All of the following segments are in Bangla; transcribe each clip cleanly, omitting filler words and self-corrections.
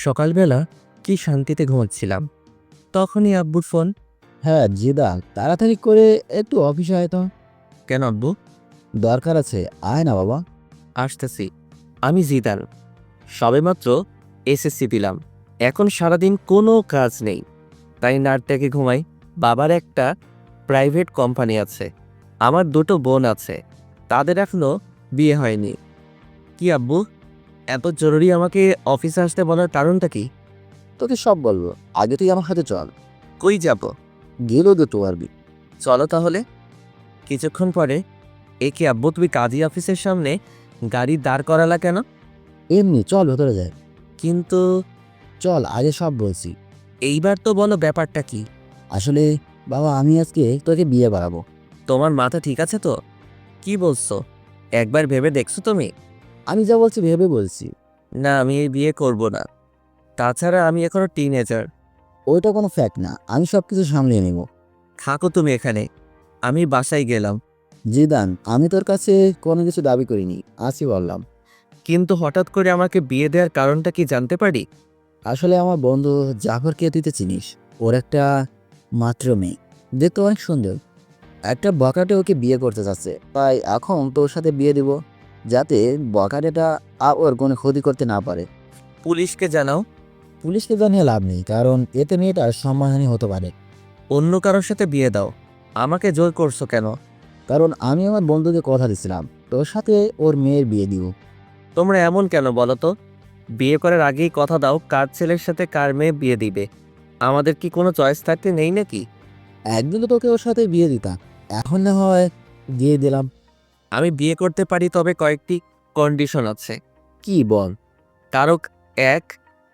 সকালবেলা কি শান্তিতে ঘুমাচ্ছিলাম, তখনই আব্বুর ফোন। হ্যাঁ জিদা, তাড়াতাড়ি করে একটু অফিসে আয় তো। কেন আব্বু? দরকার আছে, আয় না বাবা। আসতেছি। আমি জিদান, সবেমাত্র এসএসসি দিলাম। এখন সারাদিন কোনো কাজ নেই, তাই নাট ডেকে ঘুমাই। বাবার একটা প্রাইভেট কোম্পানি আছে, আমার দুটো বোন আছে, তাদের এখনো বিয়ে হয়নি। কি আব্বু, এত জরুরি আমাকে অফিসে আসতে বলার কারণটা কি? তোকে সব বলবো, আগে তুই আমার সাথে চল। কই যাব? গেলেও তো পারবি। চলো তাহলে। কিছুক্ষণ পরে, এ কি আব্বু, তুমি কাজী অফিসের সামনে গাড়ি দাঁড় করালা কেন? এমনি চল ভেতরে যাই। কিন্তু চল, আগে সব বলছি। এইবার তো বলো ব্যাপারটা কি? আসলে বাবা, আমি আজকে তোকে বিয়ে বাড়াবো। তোমার মাথা ঠিক আছে তো? কি বলছো? একবার ভেবে দেখছো তুমি? আমি যা বলছি ভেবে বলছি। না, আমি এই বিয়ে করব না। তাছাড়া আমি এখনো টিনেজার। ওইটা কোনো ফ্যাক্ট না, আমি সব কিছু সামলিয়ে নেব। থাকো তুমি এখানে, আমি বাসায় গেলাম। জিদান, আমি তোর কাছে কোনো কিছু দাবি করিনি, আছি বললাম। কিন্তু হঠাৎ করে আমাকে বিয়ে দেওয়ার কারণটা কি জানতে পারি? আসলে আমার বন্ধু জাফরকে তুই তো চিনিস। ওর একটা মাত্র মেয়ে, দেখতে অনেক সুন্দর। একটা বকাটে ওকে বিয়ে করতে চাচ্ছে, তাই এখন তোর সাথে বিয়ে দিব, যাতে বকাটেটা ওর কোনো ক্ষতি করতে না পারে। পুলিশকে জানাও। পুলিশকে জানিয়ে লাভ নেই, কারণ এতে মেয়েটার সম্মানহানি হতে পারে। অন্য কারোর সাথে বিয়ে দাও, আমাকে জোর করছো কেন? কারণ আমি আমার বন্ধুকে কথা দিছিলাম তোর সাথে ওর মেয়ের বিয়ে দিব। তোমরা এমন কেন বলো তো? বিয়ে করার আগেই কথা দাও কার ছেলের সাথে কার মেয়ে বিয়ে দিবে। আমাদের কি কোনো চয়েস থাকতে নেই নাকি? একদিন তো তোকে ওর সাথে বিয়ে দিতাম, এখন না হয় দিয়ে দিলাম। আমি বিয়ে করতে পারি, তবে কয়েকটি কন্ডিশন আছে। কি বল? কারো এক,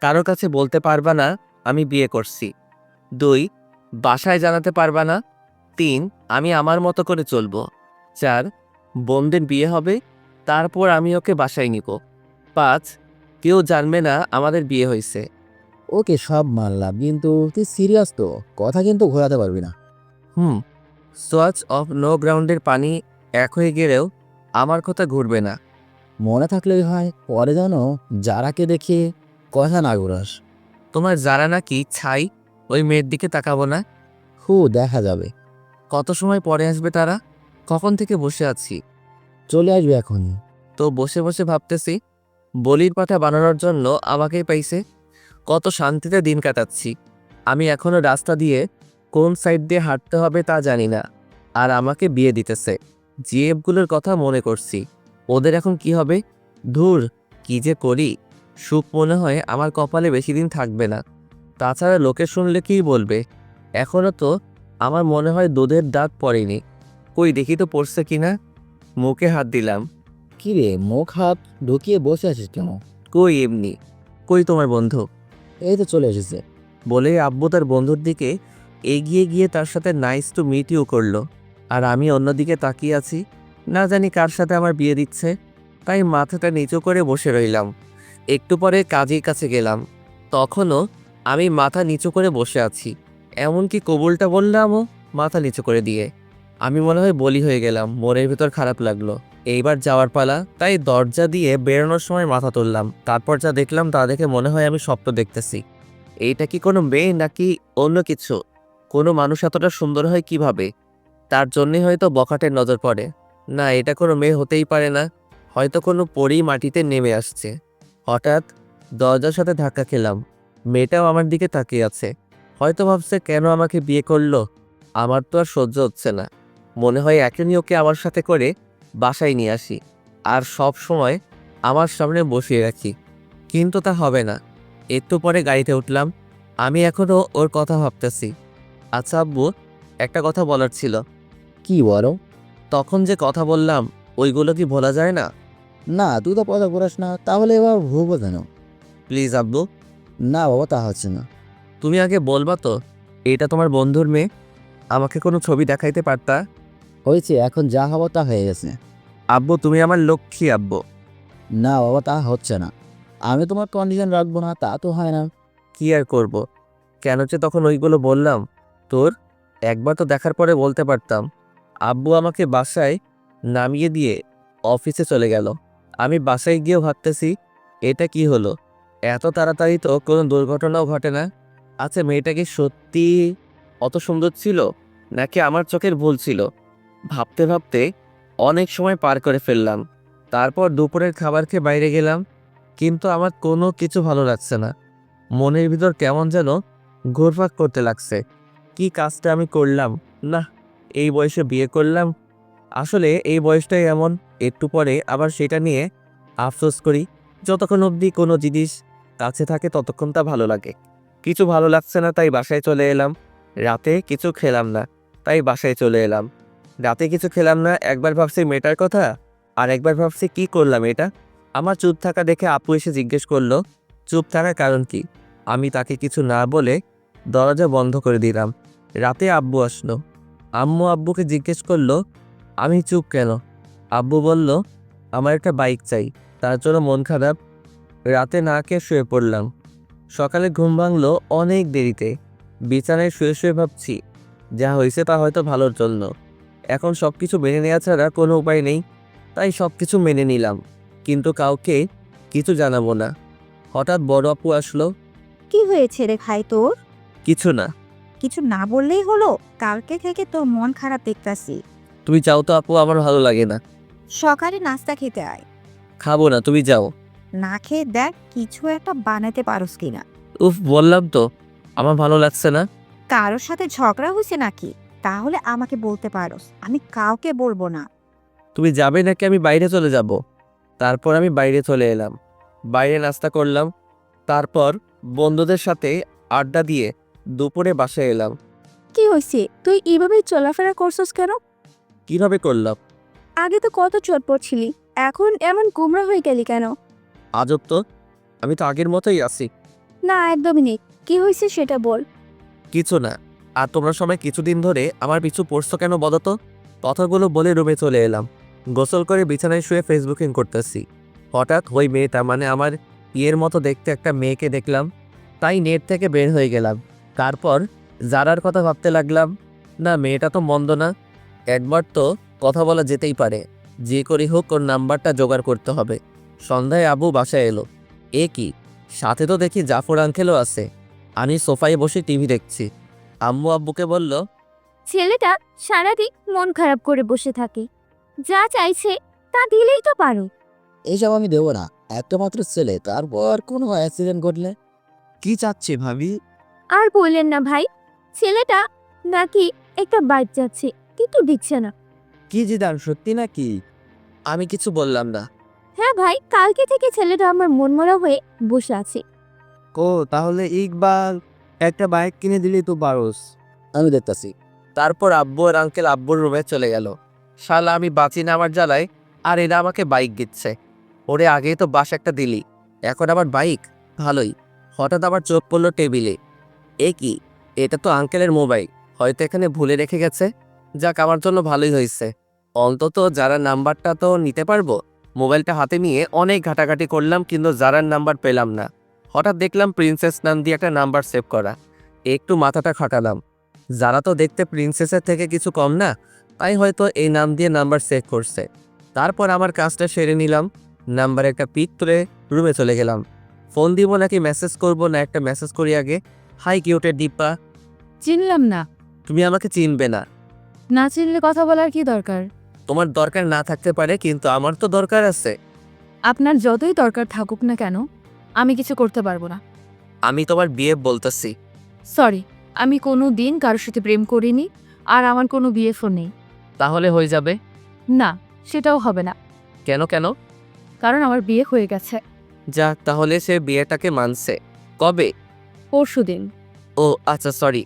কারো কাছে বলতে পারবা না আমি বিয়ে করছি। 2, বাসায় জানাতে পারবা না। 3, আমি আমার মতো করে চলবো। 4, বোনদের বিয়ে হবে, তারপর আমি ওকে বাসায় নিব। 5, কেউ জানবে না আমাদের বিয়ে হয়েছে। ওকে সব মানলাম, কিন্তু তুই সিরিয়াস তো? কথা কিন্তু ঘোরাতে পারবি না। হুম, সোয়াচ অফ নো গ্রাউন্ডের পানি এক হয়ে গেলেও আমার কথা ঘুরবে না। মনে থাকলেই হয়, পরে যেন যারাকে দেখে কথা না ঘুরাস। তোমার যারা নাকি ছাই, ওই মেয়ের দিকে তাকাবো না। দেখা যাবে। কত সময় পরে আসবে তারা? কখন থেকে বসে আছি। চলে আসবে এখনই। তো বসে বসে ভাবতেছি, বলির পাঠা বানানোর জন্য আমাকেই পাইছে। কত শান্তিতে দিন কাটাচ্ছি। আমি এখনো রাস্তা দিয়ে কোন সাইড দিয়ে হাঁটতে হবে তা জানি না, আর আমাকে বিয়ে দিতেছে। জিএফগুলোর কথা মনে করছি, ওদের এখন কি হবে। ধুর, কি যে করি। সুখ মনে হয় আমার কপালে বেশি দিন থাকবে না। তাছাড়া লোকে শুনলে কী বলবে। এখনও তো আমার মনে হয় দুধের দাগ পড়েনি। কই দেখি তো পড়ছে কিনা। মুখে হাত দিলাম। কি রে, মুখ হাত ঢুকিয়ে বসে আছিস কেন? কই এমনি। কই তোমার বন্ধু? এই তো চলে এসেছে। বলে আব্বু তার বন্ধুর দিকে এগিয়ে গিয়ে তার সাথে নাইস টু মিট ইউ করলো। আর আমি অন্যদিকে তাকিয়ে আছি, না জানি কার সাথে আমার বিয়ে দিচ্ছে। তাই মাথাটা নিচু করে বসে রইলাম। একটু পরে কাজীর কাছে গেলাম, তখনও আমি মাথা নিচু করে বসে আছি। এমনকি কবুলটা বললামও মাথা নিচু করে দিয়ে। আমি মনে হয় বলি হয়ে গেলাম, মনের ভেতর খারাপ লাগলো। এইবার যাওয়ার পালা, তাই দরজা দিয়ে বেরোনোর সময় মাথা তুললাম। তারপর যা দেখলাম তা দেখে মনে হয় আমি স্বপ্ন দেখতেছি। এইটা কি কোনো মেয়ে নাকি অন্য কিছু? কোনো মানুষ এতটা সুন্দর হয় কিভাবে? তার জন্যই হয়তো বখাটের নজর পড়ে। না, এটা কোনো মেয়ে হতেই পারে না। হয়তো কোনো পরী মাটিতে নেমে আসছে। হঠাৎ দরজার সাথে ধাক্কা খেলাম। মেয়েটাও আমার দিকে তাকিয়ে আছে। হয়তো ভাবছে কেন আমাকে বিয়ে করলো। আমার তো আর সহ্য হচ্ছে না। মনে হয় এখনই ওকে আমার সাথে করে বাসায় নিয়ে আসি, আর সব সময় আমার সামনে বসিয়ে রাখি। কিন্তু তা হবে না। একটু পরে গাড়িতে উঠলাম। আমি এখনও ওর কথা ভাবতেছি। আচ্ছা আব্বু, একটা কথা বলার ছিল। কি বলো? তখন যে কথা বললাম, ওইগুলো কি ভোলা যায় না? না, তুই তো পয়সা করাস না, তাহলে এবার ভুবো কেন? প্লিজ আব্বু। না বাবা, তা হচ্ছে না। তুমি আগে বলবা তো, এটা তোমার বন্ধুর মেয়ে। আমাকে কোনো ছবি দেখাইতে পারতা। হয়েছে, এখন যা হবো তা হয়ে গেছে। আব্বু, তুমি আমার লক্ষ্মী আব্বু। না বাবা, তা হচ্ছে না। আমি তোমার কন্ডিশন রাখবো না, তা তো হয় না। কি আর করব। কেন যে তখন ওইগুলো বললাম। তোর একবার তো দেখার পরে বলতে পারতাম। আব্বু আমাকে বাসায় নামিয়ে দিয়ে অফিসে চলে গেল। আমি বাসায় গিয়েও ভাবতেছি, এটা কি হলো। এত তাড়াতাড়ি তো কোনো দুর্ঘটনাও ঘটে না। আচ্ছা, মেয়েটা কি সত্যি অত সুন্দর ছিল, নাকি আমার চোখের ভুল ছিল? ভাবতে ভাবতে অনেক সময় পার করে ফেললাম। তারপর দুপুরের খাবার খেয়ে বাইরে গেলাম, কিন্তু আমার কোনো কিছু ভালো লাগছে না। মনের ভিতর কেমন যেন ঘুরপাক করতে লাগছে। কি কাজটা আমি করলাম? না, এই বয়সে বিয়ে করলাম। আসলে এই বয়সটাই এমন, একটু পরে আবার সেটা নিয়ে আফসোস করি। যতক্ষণ অবধি কোনো জিনিস কাছে থাকে ততক্ষণ তা ভালো লাগে। কিছু ভালো লাগছে না, তাই বাসায় চলে এলাম। রাতে কিছু খেলাম না, তাই বাসায় চলে এলাম। রাতে কিছু খেলাম না, একবার ভাবছি মেয়েটার কথা, আর একবার ভাবছি কি করলাম এটা। আমার চুপ থাকা দেখে আপু এসে জিজ্ঞেস করলো, চুপ থাকার কারণ কি? আমি তাকে কিছু না বলে দরজা বন্ধ করে দিলাম। রাতে আব্বু আসলো। আম্মু আব্বুকে জিজ্ঞেস করলো, আমি চুপ কেন? আব্বু বলল, আমার একটা বাইক চাই, তার জন্য মন খারাপ। রাতে না খেয়ে শুয়ে পড়লাম। সকালে ঘুম ভাঙলো অনেক দেরিতে। বিছানায় শুয়ে শুয়ে ভাবছি, যা হয়েছে তা হয়তো ভালোর জন্য। এখন সব কিছু মেনে নেওয়া ছাড়া কোনো উপায় নেই, তাই সব কিছু মেনে নিলাম, কিন্তু কাউকে কিছু জানাবো না। হঠাৎ বড় আপু আসলো। কি হয়েছে রে ভাই তোর? কিছু না। কিছু না বললেই হলো? কালকে থেকে তোর মন খারাপ দেখতাছি। তুমি যাও তো আপু, আমার ভালো লাগে না। সকালে নাস্তা খেতে আয়। খাবো না, তুমি যাও। না খেয়ে দেখ কিছু একটা বানাতে পারোস কিনা। উফ, বললাম তো আমার ভালো লাগছে না। কারোর সাথে ঝগড়া হয়েছে নাকি? তাহলে আমাকে বলতে পারোস, আমি কাউকে বলবো না। তুমি যাবে নাকি আমি বাইরে চলে যাব? তারপর আমি বাইরে চলে এলাম। বাইরে নাস্তা করলাম, তারপর বন্ধুদের সাথে আড্ডা দিয়ে দুপুরে বাসায় এলাম। কি হয়েছে? তুই এভাবে চলাফেরা করছস কেন? কিভাবে করলাম? আগে তো কত চটপট ছিলি, এখন এমন গোমরা হয়ে গেলি কেন? আজব তো, আমি তো আগের মতোই আছি। না, একদমই নেই। কি হয়েছে সেটা বল। কিছু না। আর তোমরা সবাই কিছুদিন ধরে আমার পিছু পড়ছো কেন বলো তো? কথাগুলো বলে রুমে চলে এলাম। গোসল করে বিছানায় শুয়ে ফেসবুকিং করতেছি। হঠাৎ ওই মেয়েটা, মানে আমার ইয়ের মতো দেখতে একটা মেয়েকে দেখলাম, তাই নেট থেকে বের হয়ে গেলাম। তারপর জারার কথা ভাবতে লাগলাম, না মেয়েটা তো মন্দ না, একবার তো কথা বলা যেতেই পারে। যে করি হোক ওর নাম্বারটা জোগাড় করতে হবে। সন্ধ্যায় আবু বাসায় এলো। এ কি, সাথে তো দেখি জাফর আঙ্কেলও আছে। আমি সোফায় বসে টিভি দেখছি। আম্মু আব্বুকে বলল, ছেলেটা সারাদিন মন খারাপ করে বসে থাকে, যা চাইছে তা দিলেই তো পারো। এইসব আমি দেবো না, একটা মাত্র ছেলে, তারপর কোনো অ্যাক্সিডেন্ট ঘটলে। কি চাচ্ছে ভাবি? আর বললেন না ভাই, ছেলেটা নাকি একটা বাইক যাচ্ছে কিন্তু দিচ্ছে না। কি জিদান, সত্যি নাকি? আমি কিছু বললাম না। হ্যাঁ ভাই, কালকে থেকে ছেলেটা আমার মনমরা হয়ে বসে আছে। ও তাহলে ইকবাল একটা বাইক কিনে দিলি তো পারোস। আমি দেখতাছি। তারপর আব্বু আর আঙ্কেল আব্বুর রুমে চলে গেল। শালা আমি বাঁচি না আমার জ্বালায়, আর এরা আমাকে বাইক দিচ্ছে। ওরে আগেই তো বাস একটা দিলি, এখন আবার বাইক? ভালোই। হঠাৎ আবার চোখ পড়লো টেবিলে। এ কি, এটা তো আঙ্কেলের মোবাইল, হয়তো এখানে ভুলে রেখে গেছে। যাক, আমার জন্য ভালোই হয়েছে, অন্তত যারা নাম্বারটা তো নিতে পারবো। মোবাইলটা হাতে নিয়ে অনেক ঘাটাঘাটি করলাম, কিন্তু যারার নাম্বার পেলাম না। হঠাৎ দেখলাম প্রিন্সেস নাম দিয়ে একটা নাম্বার সেভ করা। একটু মাথাটা খাটালাম, যারা তো দেখতে প্রিন্সেসের থেকে কিছু কম না, তাই হয়তো এই নাম দিয়ে নাম্বার সেভ করছে। তারপর আমার কাজটা সেরে নিলাম, নাম্বারে একটা পিক তুলে রুমে চলে গেলাম। ফোন দিব নাকি মেসেজ করব, না একটা মেসেজ করি আগে। হাই কিউটের দীপা। চিনলাম না। তুমি আমাকে চিনবে না। না চিনলে কথা বলার কি দরকার? তোমার দরকার না থাকতে পারে, কিন্তু আমার তো দরকার আছে। আপনার যতই দরকার থাকুক না কেন, আমি কিছু করতে পারবো না। আমি তোমার বিয়ে বলতেছি। সরি, আমি কোনো দিন কারোর সাথে প্রেম করিনি, আর আমার কোনো বিএফও নেই। তাহলে হয়ে যাবে? না, সেটাও হবে না, কেন কেন? কারণ আমার বিয়ে হয়ে গেছে। যাক, তাহলে সে বিয়েটাকে মানছে। কবে? পরশুদিন। ও আচ্ছা, সরি।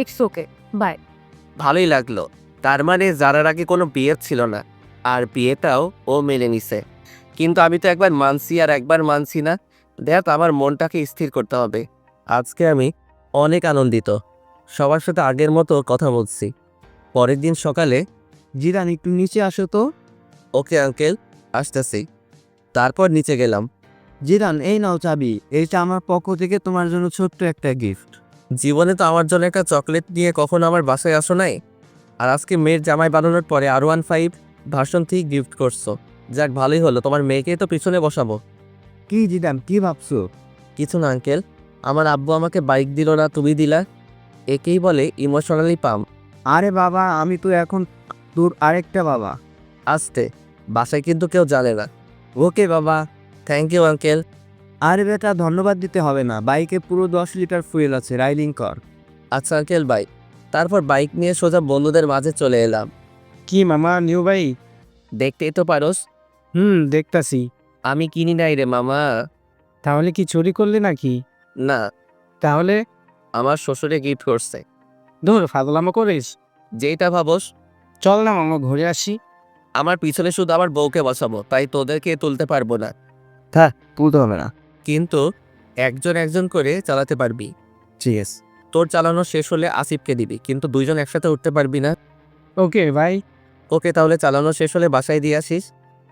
It's okay, by. ভালোই লাগলো। তার মানে যারার আগে কোনো বিয়ে ছিল না, আর বিয়েটাও ও মেনে নিছে। কিন্তু আমি তো একবার মানছি আর একবার মানছি না। দেখ, আমার মনটাকে স্থির করতে হবে। আজকে আমি অনেক আনন্দিত, সবার সাথে আগের মতো কথা বলছি। পরের দিন সকালে, জিরান একটু নিচে আসো তো। ওকে আঙ্কেল, আসতেছি। তারপর নিচে গেলাম। জিরান, এই নাও চাবি, এইটা আমার পক্ষ থেকে তোমার জন্য ছোট্ট একটা গিফট। জীবনে তো আমার জন্য একটা চকলেট নিয়ে কখনো আমার বাসায় আসো নাই, আর আজকে মেয়ের জামাই বানানোর পরে R15 ভার্সন 3 গিফট করছো। যাক, ভালোই হলো, তোমার মেয়েকে তো পিছনে বসাবো। কি জিদান, কি ভাবছো? কিছু না আঙ্কেল, আমার আব্বু আমাকে বাইক দিল না, তুমি দিলা। একেই বলে ইমোশনালি পাম্প। আরে বাবা, আমি তো এখন তোর আরেকটা বাবা। আসতে, বাসায় কিন্তু কেউ জানে না। ওকে বাবা, থ্যাংক ইউ আঙ্কেল। আরে বেটা, ধন্যবাদ দিতে হবে না, বাইকে পুরো 10 লিটার ফুয়েল আছে, রাইডিং কর। আচ্ছা আঙ্কেল, বাই। তারপর বাইক নিয়ে সোজা বন্ধুদের মাঝে চলে এলাম। কি মামা, নিউ বাইক? দেখতেই তো পারোস, দেখতাছি। আমি কিনি নাই রে মামা। তাহলে কি চুরি করলি নাকি? না, তাহলে আমার শ্বশুরে গিফট করছে। ধর, ফাজলামো করিস। যেইটা ভাবোস। চল না মামা, ঘুরে আসি। আমার পিছনে শুধু আমার বউকে বসাবো, তাই তোদেরকে তুলতে পারবো না। তুলতে হবে না। কিন্তু একজন একজন করে চালাতে পারবি। ঠিক আছে। তোর চালানো শেষ হলে আসিফকে দিবি, কিন্তু দুইজন একসাথে উঠতে পারবি না। ওকে ভাই। ওকে, তাহলে চালানো শেষ হলে বাসায় দিয়ে আসিস।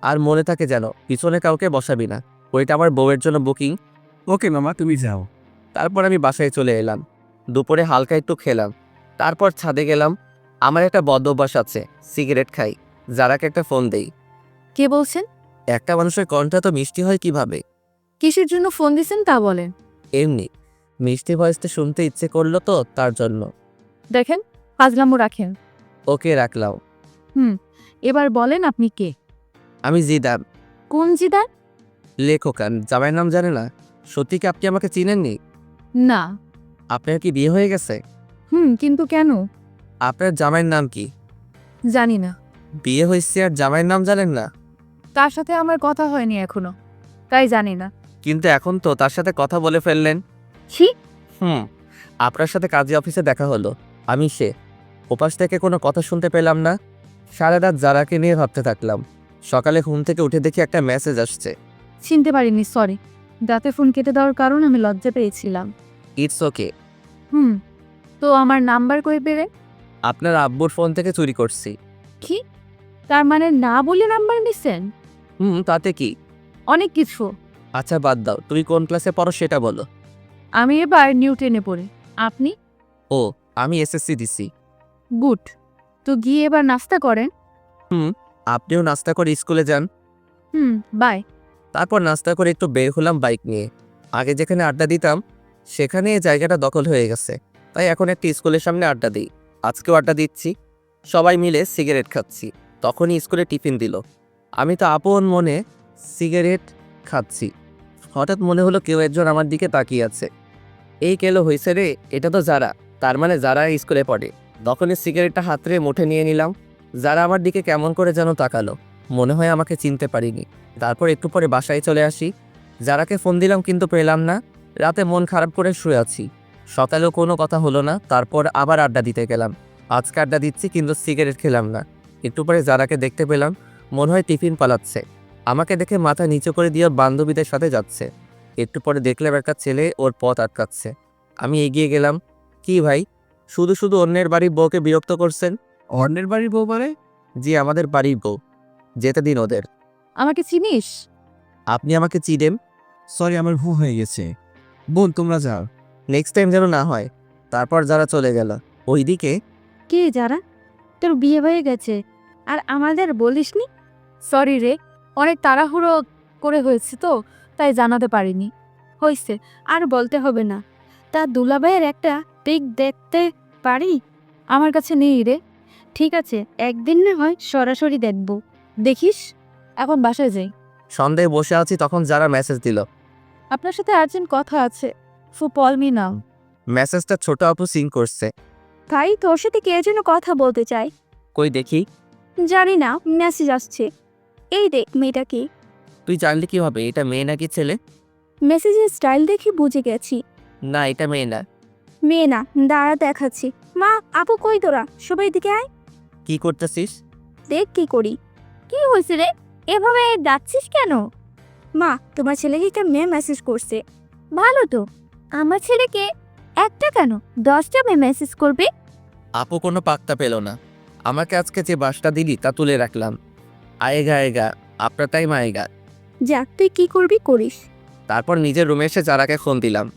আর মনে থাকে যেন পিছনে কাউকে বসাবি না, ওইটা আমার বউয়ের জন্য বুকিং। ওকে মামা, তুমি যাও। তারপর আমি বাসায় চলে এলাম। দুপুরে হালকা একটু খেলাম। তারপর ছাদে গেলাম। আমার একটা বদ অভ্যাস আছে, সিগারেট খাই। যারাকে একটা ফোন দেই। কে বলছেন? একটা মানুষের কণ্ঠ তো মিষ্টি হয় কিভাবে? কিসের জন্য ফোন দিছেন তা বলেন। এমনি মিষ্টি ভয়েসটা শুনতে ইচ্ছে করলো তো, তার জন্য। দেখেন, ফাজলামো রাখেন। ওকে, রাখলাম। এবার বলেন আপনি কে? আমি জিদান। কোন জিদান? লেখকান, জামাইয়ের নাম জানে না? সত্যি কি আপনি আমাকে চিনেননি? না। আপনার কি বিয়ে হয়ে গেছে? কিন্তু কেন? আপনার জামাইয়ের নাম কি? জানি না। বিয়ে হয়েছে আর জামাইয়ের নাম জানেন না? তার সাথে আমার কথা হয়নি এখনো, তাই জানি না। কিন্তু এখন তো তার সাথে কথা বলে ফেললেন। ছি। আপনার সাথে কাজী অফিসে দেখা হলো, আমি সে। ওপাশ থেকে কোনো কথা শুনতে পেলাম না। সারা রাত যারাকে নিয়ে ভাবতে থাকলাম। সকালে ঘুম থেকে উঠে দেখি একটা মেসেজ আসছে। চিনতে পারিনি, সরি। রাতে ফোন কেটে দেওয়ার কারণ আমি লজ্জা পেয়েছিলাম। It's okay. তো আমার নাম্বার কই পেলে? আপনার আব্বুর ফোন থেকে চুরি করছি। কি? তার মানে না বলে নাম্বার নিছেন? তাতে কি? অনেক কিছু। আচ্ছা বাদ দাও, তুমি কোন ক্লাসে পড়ো সেটা বলো। আমি এবার নিউ 10-এ পড়ি। আপনি? ও, আমি এসএসসি দিছি। গুড। তো গিয়ে এবার নাস্তা করেন। আপনিও নাস্তা করে স্কুলে যান। বাই। তারপর নাস্তা করে একটু বের হলাম বাইক নিয়ে। আগে যেখানে আড্ডা দিতাম সেখানে এই জায়গাটা দখল হয়ে গেছে, তাই এখন একটা স্কুলের সামনে আড্ডা দিই। আজকেও আড্ডা দিচ্ছি, সবাই মিলে সিগারেট খাচ্ছি। তখনই স্কুলে টিফিন দিল। আমি তো আপন মনে সিগারেট খাচ্ছি। হঠাৎ মনে হলো কেউ একজন আমার দিকে তাকিয়ে আছে। এই কেলো হয়েছে রে, এটা তো যারা, তার মানে যারা স্কুলে পড়ে। তখনই সিগারেটটা হাতরে মুঠে নিয়ে নিলাম। যারা আমার দিকে কেমন করে যেন তাকালো, মনে হয় আমাকে চিনতে পারিনি। তারপর একটু পরে বাসায় চলে আসি। যারাকে ফোন দিলাম কিন্তু পেলাম না। রাতে মন খারাপ করে শুয়ে আছি। সকালেও কোনো কথা হলো না। তারপর আবার আড্ডা দিতে গেলাম। আজকে আড্ডা দিচ্ছি কিন্তু সিগারেট খেলাম না। একটু পরে যারাকে দেখতে পেলাম, মনে হয় টিফিন পালাচ্ছে। আমাকে দেখে মাথা নিচু করে দিয়ে ওর বান্ধবীদের সাথে যাচ্ছে। একটু পরে দেখলাম একটা ছেলে ওর পথ আটকাচ্ছে। আমি এগিয়ে গেলাম। কি ভাই, শুধু শুধু অন্যের বাড়ির বউকে বিরক্ত করছেন? অন্যের বাড়ির বউ মানে? জি, আমাদের বাড়ির বউ। যেতে দিন ওদের। আমাকে চিনিস? আপনি আমাকে চিনেন? সরি, আমার ভুল হয়ে গেছে। বোন, তোমরা যাও। নেক্সট টাইম যেন না হয়। তারপর যারা চলে গেল। ওইদিকে কে যারা? তোর বিয়ে হয়ে গেছে আর আমাদের বলিসনি? সরি রে, অনেক তাড়াহুড়ো করে হয়েছে তো, তাই জানাতে পারিনি। হইছে, আর বলতে হবে না। তা দুলাভাইয়ের একটা পিক দেখতে পারি? আমার কাছে নেই রে। ঠিক আছে, একদিন না হয় সরাসরি দেখব। দেখিস। এখন বাসায় যাই। সন্ধ্যায় বসে আছি, তখন যারা মেসেজ দিল। আপনার সাথে আর্জেন্ট কথা আছে, সো কল মি নাও। মেসেজটা ছোট আপু সিং করছে। ভাই, তোর সাথে কে যেন কথা বলতে চাই। কই দেখি। জানি না, মেসেজ আসছে। এই দেখ, মেয়েটা কি? তুই জানলি কি হবে এটা মেয়ে নাকি ছেলে? মেসেজের স্টাইল দেখে বুঝে গেছি না, এটা মেয়ে না। মেয়ে না। দাঁড়া, দেখাচ্ছি। মা, আপু কই তোরা? সবাই দিকে আয়। কি করতেছিস? দেখ কি করি। কি হয়েছে রে? এভাবে ডাকছিস কেন? মা, তোমার ছেলেকে একটা মেয়ে মেসেজ করছে। ভালো তো। আমার ছেলেকে একটা কেন 10টা মেয়ে মেসেজ করবে? আপু কোনো পাত্তা পেল না। আমাকে আজকে যে বাসটা দিলি তা তুলে রাখলাম। আয়েগা আয়েগা, আপনার টাইম আয়েগা। যাক, তুই কি করবি করিস। তারপর নিজের রুমে এসে যারাকে ফোন দিলাম।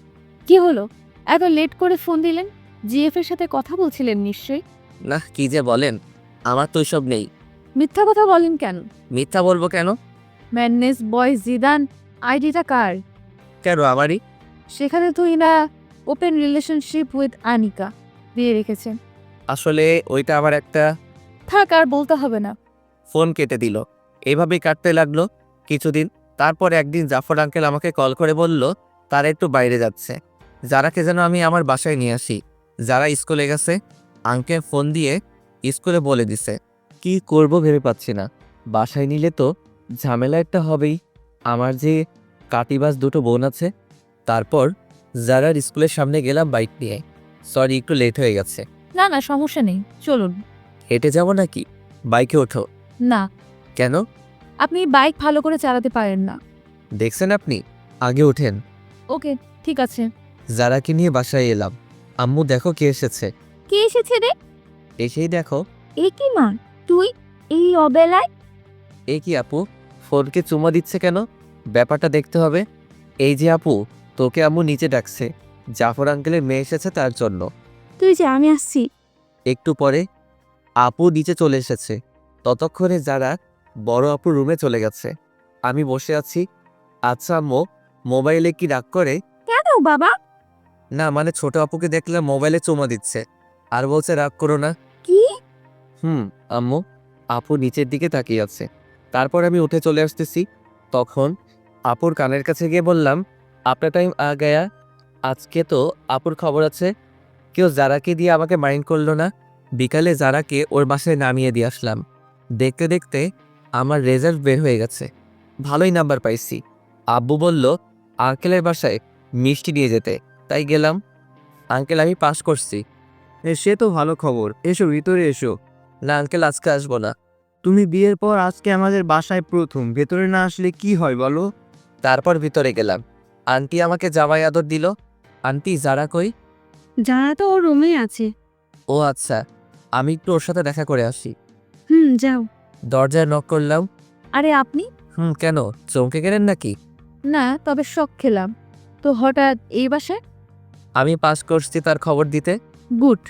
কি হলো, এত লেট করে ফোন দিলেন? জিএফ এর সাথে কথা বলছিলেন নিশ্চয়ই। না, কি যে বলেন, আমার তো সব নেই। মিথ্যা কথা বলেন কেন? মিথ্যা বলবো কেন? ম্যাডনেস বয় জিদান আইডিটা কার? কেন আমারই? সেখানে তো ইনা ওপেন রিলেশনশিপ উইথ আনিকা দিয়ে রেখেছেন। আসলে ওইটা আমার একটা থাক, আর বলতে হবে না। ফোন কেটে দিল। এভাবেই কাটতে লাগলো কিছুদিন। তারপর একদিন জাফর আঙ্কেল আমাকে কল করে বলল তারা একটু বাইরে যাচ্ছে, যারাকে যেন আমি আমার বাসায় নিয়ে আসি। যারা স্কুলে গেছে, আঙ্কেল ফোন দিয়ে স্কুলে বলে দিছে। কি করব ভেবে পাচ্ছি না। বাসায় নিলে তো ঝামেলা একটা হবেই। আমার যে কাটিবাজ দুটো বোন আছে। তারপর যারার স্কুলের সামনে গেলাম বাইক নিয়ে। সরি, একটু লেট হয়ে গেছে। না না, সমস্যা নেই, চলুন। হেঁটে যাব নাকি? বাইকে ওঠো। না, কেন? আপনি বাইক ভালো করে চালাতে পারেন না। দেখছেন আপনি, আগে ওঠেন। ওকে, ঠিক আছে। যারাকে নিয়ে বাসায় এলাম। আম্মু দেখো কে এসেছে। কে এসেছে রে? এসেই দেখো। এ কি মা, তুই এই অবেলায়? এ কি আপু, ফোনকে চুমা দিচ্ছে কেন? ব্যাপারটা দেখতে হবে। এই যে আপু, তোকে আম্মু নিচে ডাকছে। জাফর আঙ্কেলের মেয়ে এসেছে তার জন্য। তুই যে, আমি আসছি। একটু পরে আপু নিচে চলে এসেছে। ততক্ষণে যারা বড় আপু রুমে চলে গেছে। আমি বসে আছি। আচ্ছা আম্মু, মোবাইলে কি রাগ করে? কেন বাবা? না মানে ছোট আপুকে দেখলে মোবাইলে চুমা দিচ্ছে আর বলছে রাগ করো না। কি? আম্মু, আপু নিচের দিকে তাকিয়ে আছে। তারপর আমি উঠে চলে আসতেছি। তখন আপুর কানের কাছে গিয়ে বললাম, আপনার টাইম আ গায়া। আজকে তো আপুর খবর আছে, কেউ যারাকে দিয়ে আমাকে মাইন্ড করলো না। বিকালে যারাকে ওর বাসায় নামিয়ে দিয়ে আসলাম। দেখতে দেখতে আমার রেজাল্ট বের হয়ে গেছে। ভালোই নাম্বার পাইছি। আব্বু বলল আঙ্কেলের বাসায় মিষ্টি নিয়ে যেতে, তাই গেলাম। আঙ্কেল, আমি পাস করছি। সে তো ভালো খবর। এসো ভিতরে এসো। না আঙ্কেল, আজকে আসবো না। তুমি বিয়ের পর আজকে আমাদের বাসায় প্রথম, ভেতরে না আসলে কি হয় বলো? তারপর ভিতরে গেলাম। আন্টি আমাকে জামাই আদর দিল। আন্টি, যারা কই? যারা তো ওর রুমে আছে। ও আচ্ছা, আমি একটু ওর সাথে দেখা করে আসি। যাও। দরজায় নক করলাম। আরে আপনি? কেন, চমকে গেলেন নাকি? না, তবে শখ খেলাম। তো হঠাৎ এই বাসায়? আমি পাস করছি তার খবর দিতে। গুড।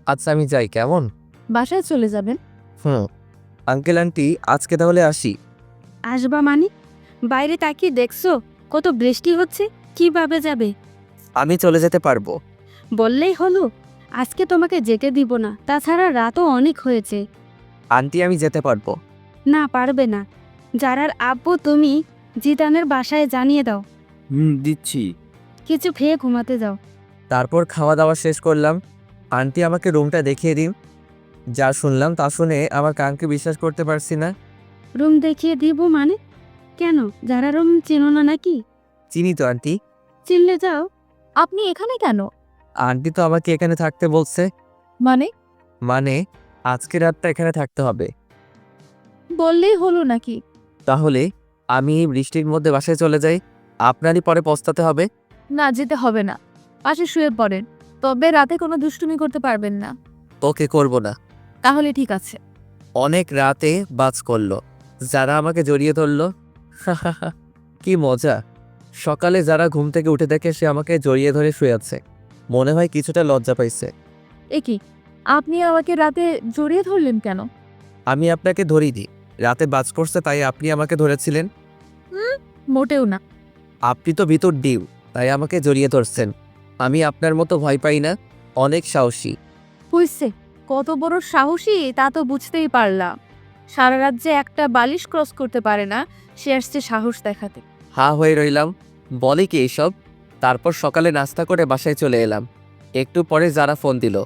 আচ্ছা আমি যাই, কেমন? বাসায় চলে যাবেন? আঙ্কেল আন্টি, আজকে তাহলে আসি। আসবা মানে? বাইরে তাকিয়ে দেখছো কত বৃষ্টি হচ্ছে, কিভাবে যাবে? আমি চলে যেতে পারবো। বললেই হলো। আজকে তোমাকে যেতে দিব না, তাছাড়া রাতও অনেক হয়েছে। আন্টি, আমি যেতে পারবো। না, পারবে না। যারার আব্বু তুমি জিতানের বাসায় জানিয়ে দাও। দিচ্ছি। কিছু খেয়ে ঘুমাতে যাও। তারপর খাওয়া দাওয়া শেষ করলাম। আন্টি আমাকে রুমটা দেখিয়ে দিন। যা শুনলাম তা শুনে আমার কানকে বিশ্বাস করতে পারছি না। রুম দেখিয়ে দিব মানে? কেন, যারা রুম চেনো না নাকি? চিনি তো আন্টি। চিনলে যাও। আপনি এখানে কেন? আন্টি তো আমাকে এখানে থাকতে বলছে। মানে? মানে আজকে রাতটা এখানে থাকতে হবে। বললেই হলো নাকি? তাহলে আমি এই বৃষ্টির মধ্যে বাসায় চলে যাই, আপনারই পরে পস্তাতে হবে। না, যেতে হবে না। পাশে শুয়ে পড়েন, তবে রাতে কোনো দুষ্টুমি করতে পারবেন না। ওকে, করব না। তাহলে ঠিক আছে। অনেক রাতে বাজ করলো, যারা আমাকে জড়িয়ে ধরলো। কি মজা। সকালে যারা ঘুম থেকে উঠে দেখে সে আমাকে জড়িয়ে ধরে শুয়ে আছে। মনে হয় কিছুটা লজ্জা পাইছে। এ কি, আপনি আমাকে রাতে জড়িয়ে ধরলেন কেন? আমি আপনাকে ধরিনি, রাতে বাজ করছে তাই আপনি আমাকে ধরেছিলেন। মোটেও না। আপনি তো ভিতর ডিউ, তাই আমাকে জড়িয়ে ধরছেন। আমি আপনার মতো ভয় পাই না, অনেক সাহসী। হইছে, কত বড় সাহসী তা তো বুঝতেই পারলাম। সারা রাত যে একটা বালিশ ক্রস করতে পারে না, সে আসছে সাহস দেখাতে। হা হয়ে রইলাম, বলে কি এইসব। তারপর সকালে নাস্তা করে বাসায় চলে এলাম। একটু পরে যারা ফোন দিল,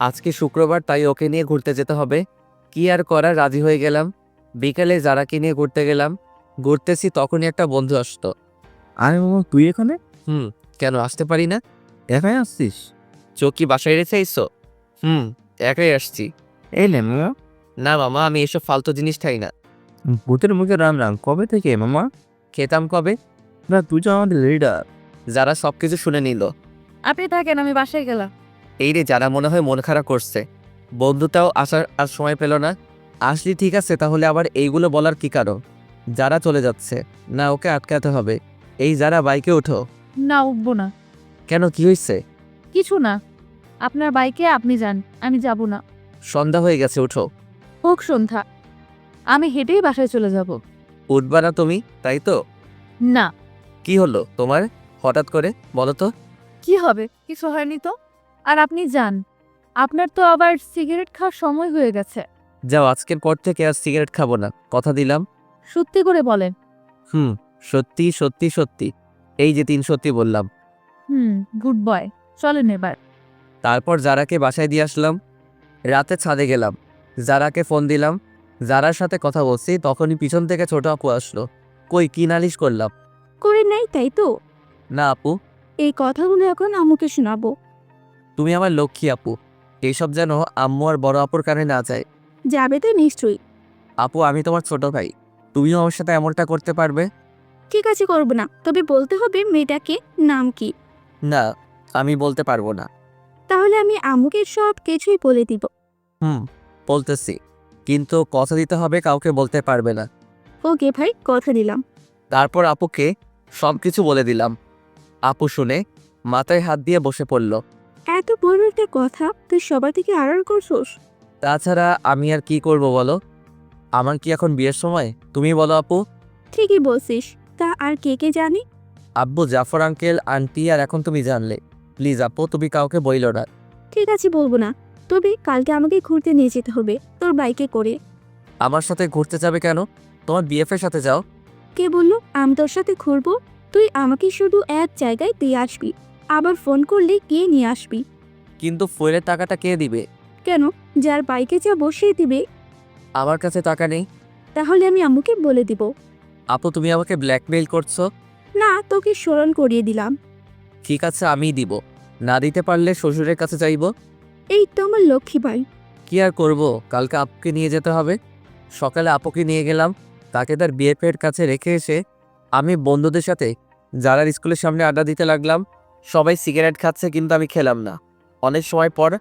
আজকে শুক্রবার তাই ওকে নিয়ে ঘুরতে যেতে হবে। কি আর করার, রাজি হয়ে গেলাম। বিকালে যারাকে নিয়ে ঘুরতে গেলাম। ঘুরতেছি তখনই একটা বন্ধু আসতো। আরে মামা, তুই এখানে কেন আসতে পারি না? একাই আসছিস? চোখ কি বাসায় রেখে আইসো? একাই আসছি। এলে মামা। না মামা, আমি এসব ফালতু জিনিস খাই না। ভূতের মুখে রাম রাম কবে থেকে মামা? খেতাম কবে? না, তুই তো আমাদের লিডার। যারা সবকিছু শুনে নিল। আপনি থাকেন, আমি বাসায় গেলাম। এই রে, যারা মনে হয় মন খারাপ করছে। বন্ধুটাও আসার আর সময় পেল না। আসলি ঠিক আছে, তাহলে আবার এইগুলো বলার কি কারণ? যারা চলে যাচ্ছে না, ওকে আটকাতে হবে। এই যারা, বাইকে ওঠো। না, উঠবো না। কেন, কি হয়েছে? কিছু না, আপনার বাইকে আপনি যান, আমি যাব না। সন্ধ্যা হয়ে গেছে, ওঠো। হোক সন্ধ্যা, আমি হেঁটেই বাসায় চলে যাব। উঠবা না তুমি, তাই তো? না। কি হলো তোমার, হঠাৎ করে বলো তো? কি হবে, কিছু হয়নি তো। আর আপনি যান, আপনার তো আবার সিগারেট খাওয়ার সময় হয়ে গেছে। যাও, আজকের পর থেকে আর সিগারেট খাবো না, কথা দিলাম। সত্যি করে বলেন। হুম, সত্যি সত্যি সত্যি। এই যে 3 সত্যি বললাম। গুড বয়, চলেন এবার। তারপর জারাকে বাসায় দিয়ে আসলাম। রাতে ছাদে গেলাম, জারাকে ফোন দিলাম। জারার সাথে কথা বলছি, তখনই পিছন থেকে ছোট আপু আসলো। কই, কি নালিশ করলাম? করে নেই তাই তো? না আপু, এই কথাগুলো এখন আম্মুকে শোনাবো। তুমি আমার লক্ষ্মী আপু। এইসব যেন আম্মু আর বড় আপুর কানে না যায়। যাবে তো নিশ্চয়ই। আপু, আমি তোমার ছোট ভাই, তুমিও আমার সাথে এমনটা করতে পারবে? ঠিক আছে, করবো না, তবে বলতে হবে মেয়েটাকে নাম কি। না, আমি বলতে পারবো না। তাহলে আমি আম্মুকে সব কিছুই বলে দিব। বলতেছি, কিন্তু কথা দিতে হবে কাউকে বলতে পারবে না। ওকে ভাই, কথা দিলাম। তারপর আপুকে সব কিছু বলে দিলাম। আপু শুনে মাথায় হাত দিয়ে বসে পড়ল। এত বড় একটা কথা তুই সবার থেকে আড়াল করছোস? তাছাড়া আমি আর কি করব বলো? আমার কি এখন বিয়ের সময়? তুমি বলো আপু। ঠিকই বলছিস। তা আর কে কে জানি? আব্বু, জাফর আঙ্কেল, আন্টি, আর এখন তুমি জানলে। প্লিজ আপু, তুমি কাউকে বইলো না। ঠিক আছে, বলবো না। তবে কালকে আমাকে ঘুরতে নিয়ে যেতে হবে তোর বাইকে করে। আমার সাথে ঘুরতে যাবে কেন? তোমার বিএফের সাথে যাও। কে বললো আমি তোর সাথে ঘুরবো? তুই আমাকে শুধু এক জায়গায় দিয়ে আসবি, আবার ফোন করলে কে নিয়ে আসবি। কিন্তু ফুয়েলের টাকাটা কে দিবে? কেন? যার বাইকে যা বসিয়ে দিবে। আমার কাছে টাকা নেই। তাহলে আমি আম্মুকে বলে দিব। আপু, তুমি আমাকে ব্ল্যাকমেইল করছো। না, তোকে স্মরণ করিয়ে দিলাম। ঠিক আছে, আমিই দিব। না দিতে পারলে শ্বশুরের কাছে যাইবো। এই তো আমার লক্ষ্মী ভাই। কি আর করব, কালকে আপুকে নিয়ে যেতে হবে। সকালে আপুকে নিয়ে গেলাম, তাকে তার বিএফের কাছে রেখে এসে আমি বন্ধুদের সাথে যারার স্কুলের সামনে আড্ডা দিতে লাগলাম। সবাই সিগারেট খাচ্ছে, কিন্তু আমি খেলাম না। অনেক সময় পর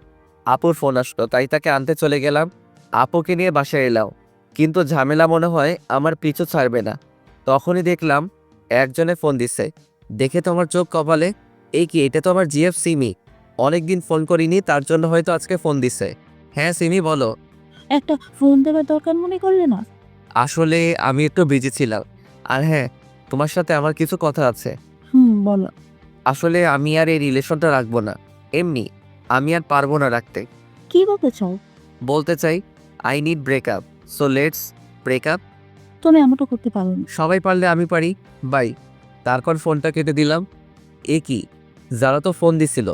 আপুর ফোন আসলো, তাই তাকে আনতে চলে গেলাম। আপুকে নিয়ে বাসায় এলাম, কিন্তু ঝামেলা মনে হয় আমার পিছু ছাড়বে না। তখনই দেখলাম একজনে ফোন দিছে। দেখে তো আমার চোখ কপালে। এই কি, এটা তো আমার জিএফ সিমি। অনেকদিন ফোন করিনি, তার জন্য হয়তো আজকে ফোন দিছে। হ্যাঁ সিমি, বলো। একটা ফোন দেওয়ার দরকার মনে করলে না? আসলে আমি একটু বিজি ছিলাম। আর হ্যাঁ, তোমার সাথে আমার কিছু কথা আছে। বলো। আসলে আমি আর এই রিলেশনটা রাখবো না। এমনি আমি আর পারবো না রাখতে। কি বলতে চাও? বলতে চাই, I need breakup, so let's breakup. তুমি এমনটা করতে পারো না। সবাই পারলে আমি পারি। বাই। তারপর ফোনটা কেটে দিলাম। এ কি, যারা তো ফোন দিছিল,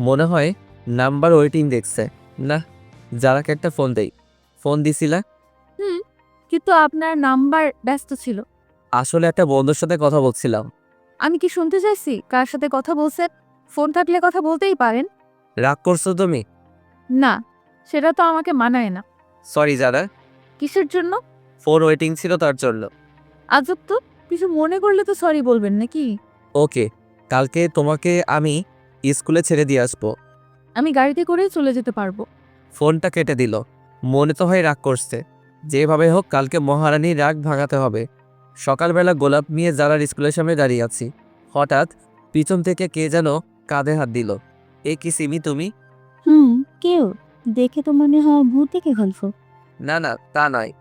মনে হয় নাম্বার ওয়েটিং দেখছে। না, যারাকে একটা ফোন দেই। ফোন দিছিলা? কিন্তু আপনার নাম্বার ব্যস্ত ছিল। আসলে একটা বন্ধুর সাথে কথা বলছিলাম। আমি কি শুনতে চাইছি কার সাথে কথা বলছেন? ফোন থাকলে কথা বলতেই পারেন। রাগ করছো তুমি? না, সেটা তো আমাকে মানায় না। সরি যারা, কিসের জন্য? ফোন ওয়েটিং ছিল তার জন্য। আজব তো, কিছু মনে করলে তো সরি বলবেন নাকি? ওকে, কালকে তোমাকে আমি স্কুলে ছেড়ে দিয়ে আসবো। আমি গাড়িতে করেই চলে যেতে পারবো। ফোনটা কেটে দিল। মনে তো হয় রাগ করছে। যেভাবে হোক কালকে মহারানীর রাগ ভাঙাতে হবে। সকালবেলা গোলাপ নিয়ে যারার স্কুলের সামনে দাঁড়িয়ে আছি, হঠাৎ পিছন থেকে কে যেন কাঁধে হাত দিল। এ কি সিমি, তুমি? কেউ দেখে তো মনে হয় ভূত দেখে ফেলছো। না না, তা নয়।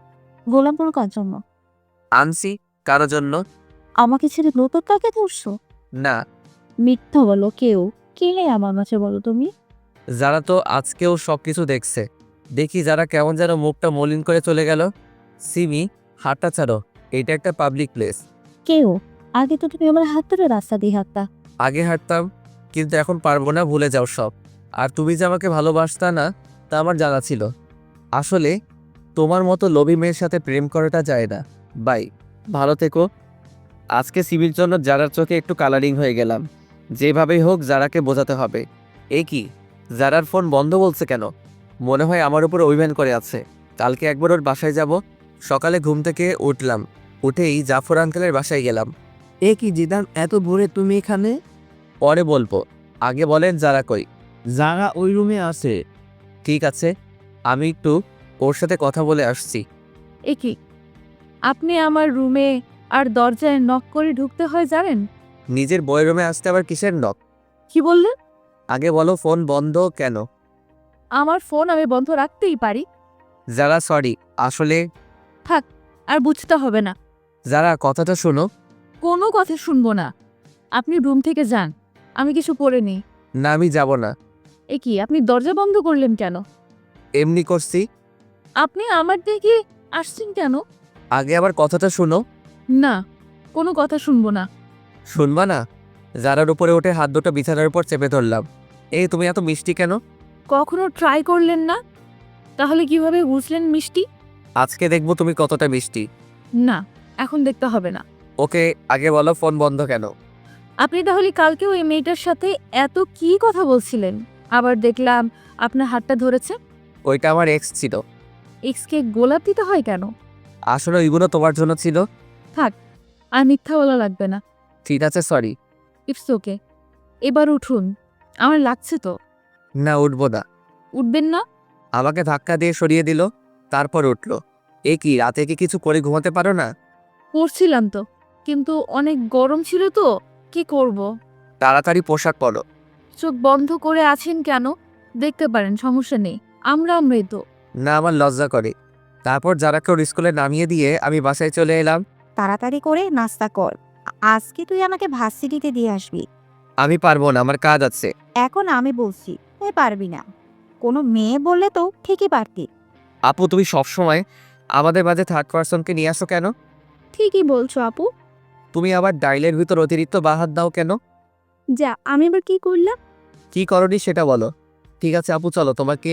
গোলামপুর কার জন্য? আনছি কারো জন্য। আমাকে ছেড়ে নতুন কাকে ধরছো? না, মিথ্যা বলো। কেউ কে আমার কাছে বলো তুমি? যারা তো আজকেও সব কিছু দেখছে। দেখি যারা কেমন যেন মুখটা মলিন করে চলে গেল। সিমি, হাতটা ছাড়ো, এটা একটা পাবলিক প্লেস। কেউ? আগে তো তুমি আমার হাত ধরে রাস্তা দিয়ে হাঁটতা। আগে হাঁটতাম, কিন্তু এখন পারবো না, ভুলে যাও সব। আর তুমি যে আমাকে ভালোবাসতা না, তা আমার জানা ছিল। আসলে তোমার মতো লোভী মেয়ের সাথে প্রেম করাটা যায় না। বাই, ভালো থেকো। আজকে সিমির জন্য যারার চোখে একটু কালারিং হয়ে গেলাম। যেভাবেই হোক যারাকে বোঝাতে হবে। এ কি, যারার ফোন বন্ধ বলছে কেন? মনে হয় আমার উপর অভিমান করে আছে। কালকে একবার ওর বাসায় যাব। সকালে ঘুম থেকে উঠলাম, উঠেই জাফর আঙ্কেলের বাসায় গেলাম। এ কি জিদান, এত ভোরে তুমি এখানে? পরে বলবো, আগে বলেন যারা কই। যারা ওই রুমে আছে। ঠিক আছে, আমি একটু ওর সাথে কথা বলে আসছি। এ কি, আপনি আমার রুমে আর দরজায় নক করে ঢুকতে হয় জানেন? নিজের বই রুমে আসতে আবার কিসের নক? কি বললেন? আগে বলো ফোন বন্ধ কেন? আমার ফোন আমি বন্ধ রাখতেই পারি। যারা সরি, আসলে থাক, আর বুঝতে হবে না। যারা কথাটা শোনো। কোনো কথা শুনবো না। আপনি রুম থেকে যান, আমি কিছু করে নিই। না আমি যাব না। এ কি, আপনি দরজা বন্ধ করলেন কেন? এমনি করছি। আপনি আমার দিকে আসছেন কেন? আগে আবার কথাটা শুনো। না, কোনো কথা শুনবো না। শুনবা না? যারার উপরে উঠে হাত দুটো বিছানার উপর চেপে ধরলাম। এই তুমি এত মিষ্টি কেন? কখনো ট্রাই করলেন না? তাহলে কিভাবে বুঝলেন মিষ্টি? আজকে দেখবো তুমি কতটা মিষ্টি। না, এখন দেখতে হবে না। ওকে, আগে বলো ফোন বন্ধ কেন? আপনি তাহলে কালকেও এই মেয়েটার সাথে এত কি কথা বলছিলেন? আবার দেখলাম আপনার হাতটা ধরেছে। ওইটা আমার এক্স ছিল। এক্সকে গোলাপ দিতে হয় কেন? আসলে ওইগুলো তোমার জন্য ছিল। আর মিথ্যা বলা লাগবে না। ঠিক আছে, সরি। It's okay. এবার উঠুন, আমার লাগছে তো। না, উঠবো না। উঠবেন না? আমাকে ধাক্কা দিয়ে সরিয়ে দিল, তারপর উঠলো। এ কি, রাতে কি কিছু করে ঘুমাতে পারো না? করছিলাম তো, কিন্তু অনেক গরম ছিল তো, কি করব। তাড়াতাড়ি পোশাক পরো। চোখ বন্ধ করে আছেন কেন? দেখতে পারেন, সমস্যা নেই। আমরাই তো। না, আমার লজ্জা করে। তারপর যারাকে ওর স্কুলে নামিয়ে দিয়ে আমি বাসায় চলে এলাম। তাড়াতাড়ি করে নাস্তা কর। আজকে তুই আমাকে ভার্সিটিতে দিয়ে আসবি। আমি পারবো না, আমার কাজ আছে। এখন আমি বলছি তুই পারবি না। কোনো মেয়ে বললে তো ঠিকই পারতি। আপু, তুমি সবসময় আমাদের মাঝে থার্ড পার্সনকে নিয়ে আসো কেন? ঠিকই বলছো আপু। তুমি আবার ডাইলের ভিতর অতিরিক্ত বাহাত দাও কেন? যা, আমি আবার কি করলাম? কি করনি সেটা বলো। ঠিক আছে আপু, চলো তোমাকে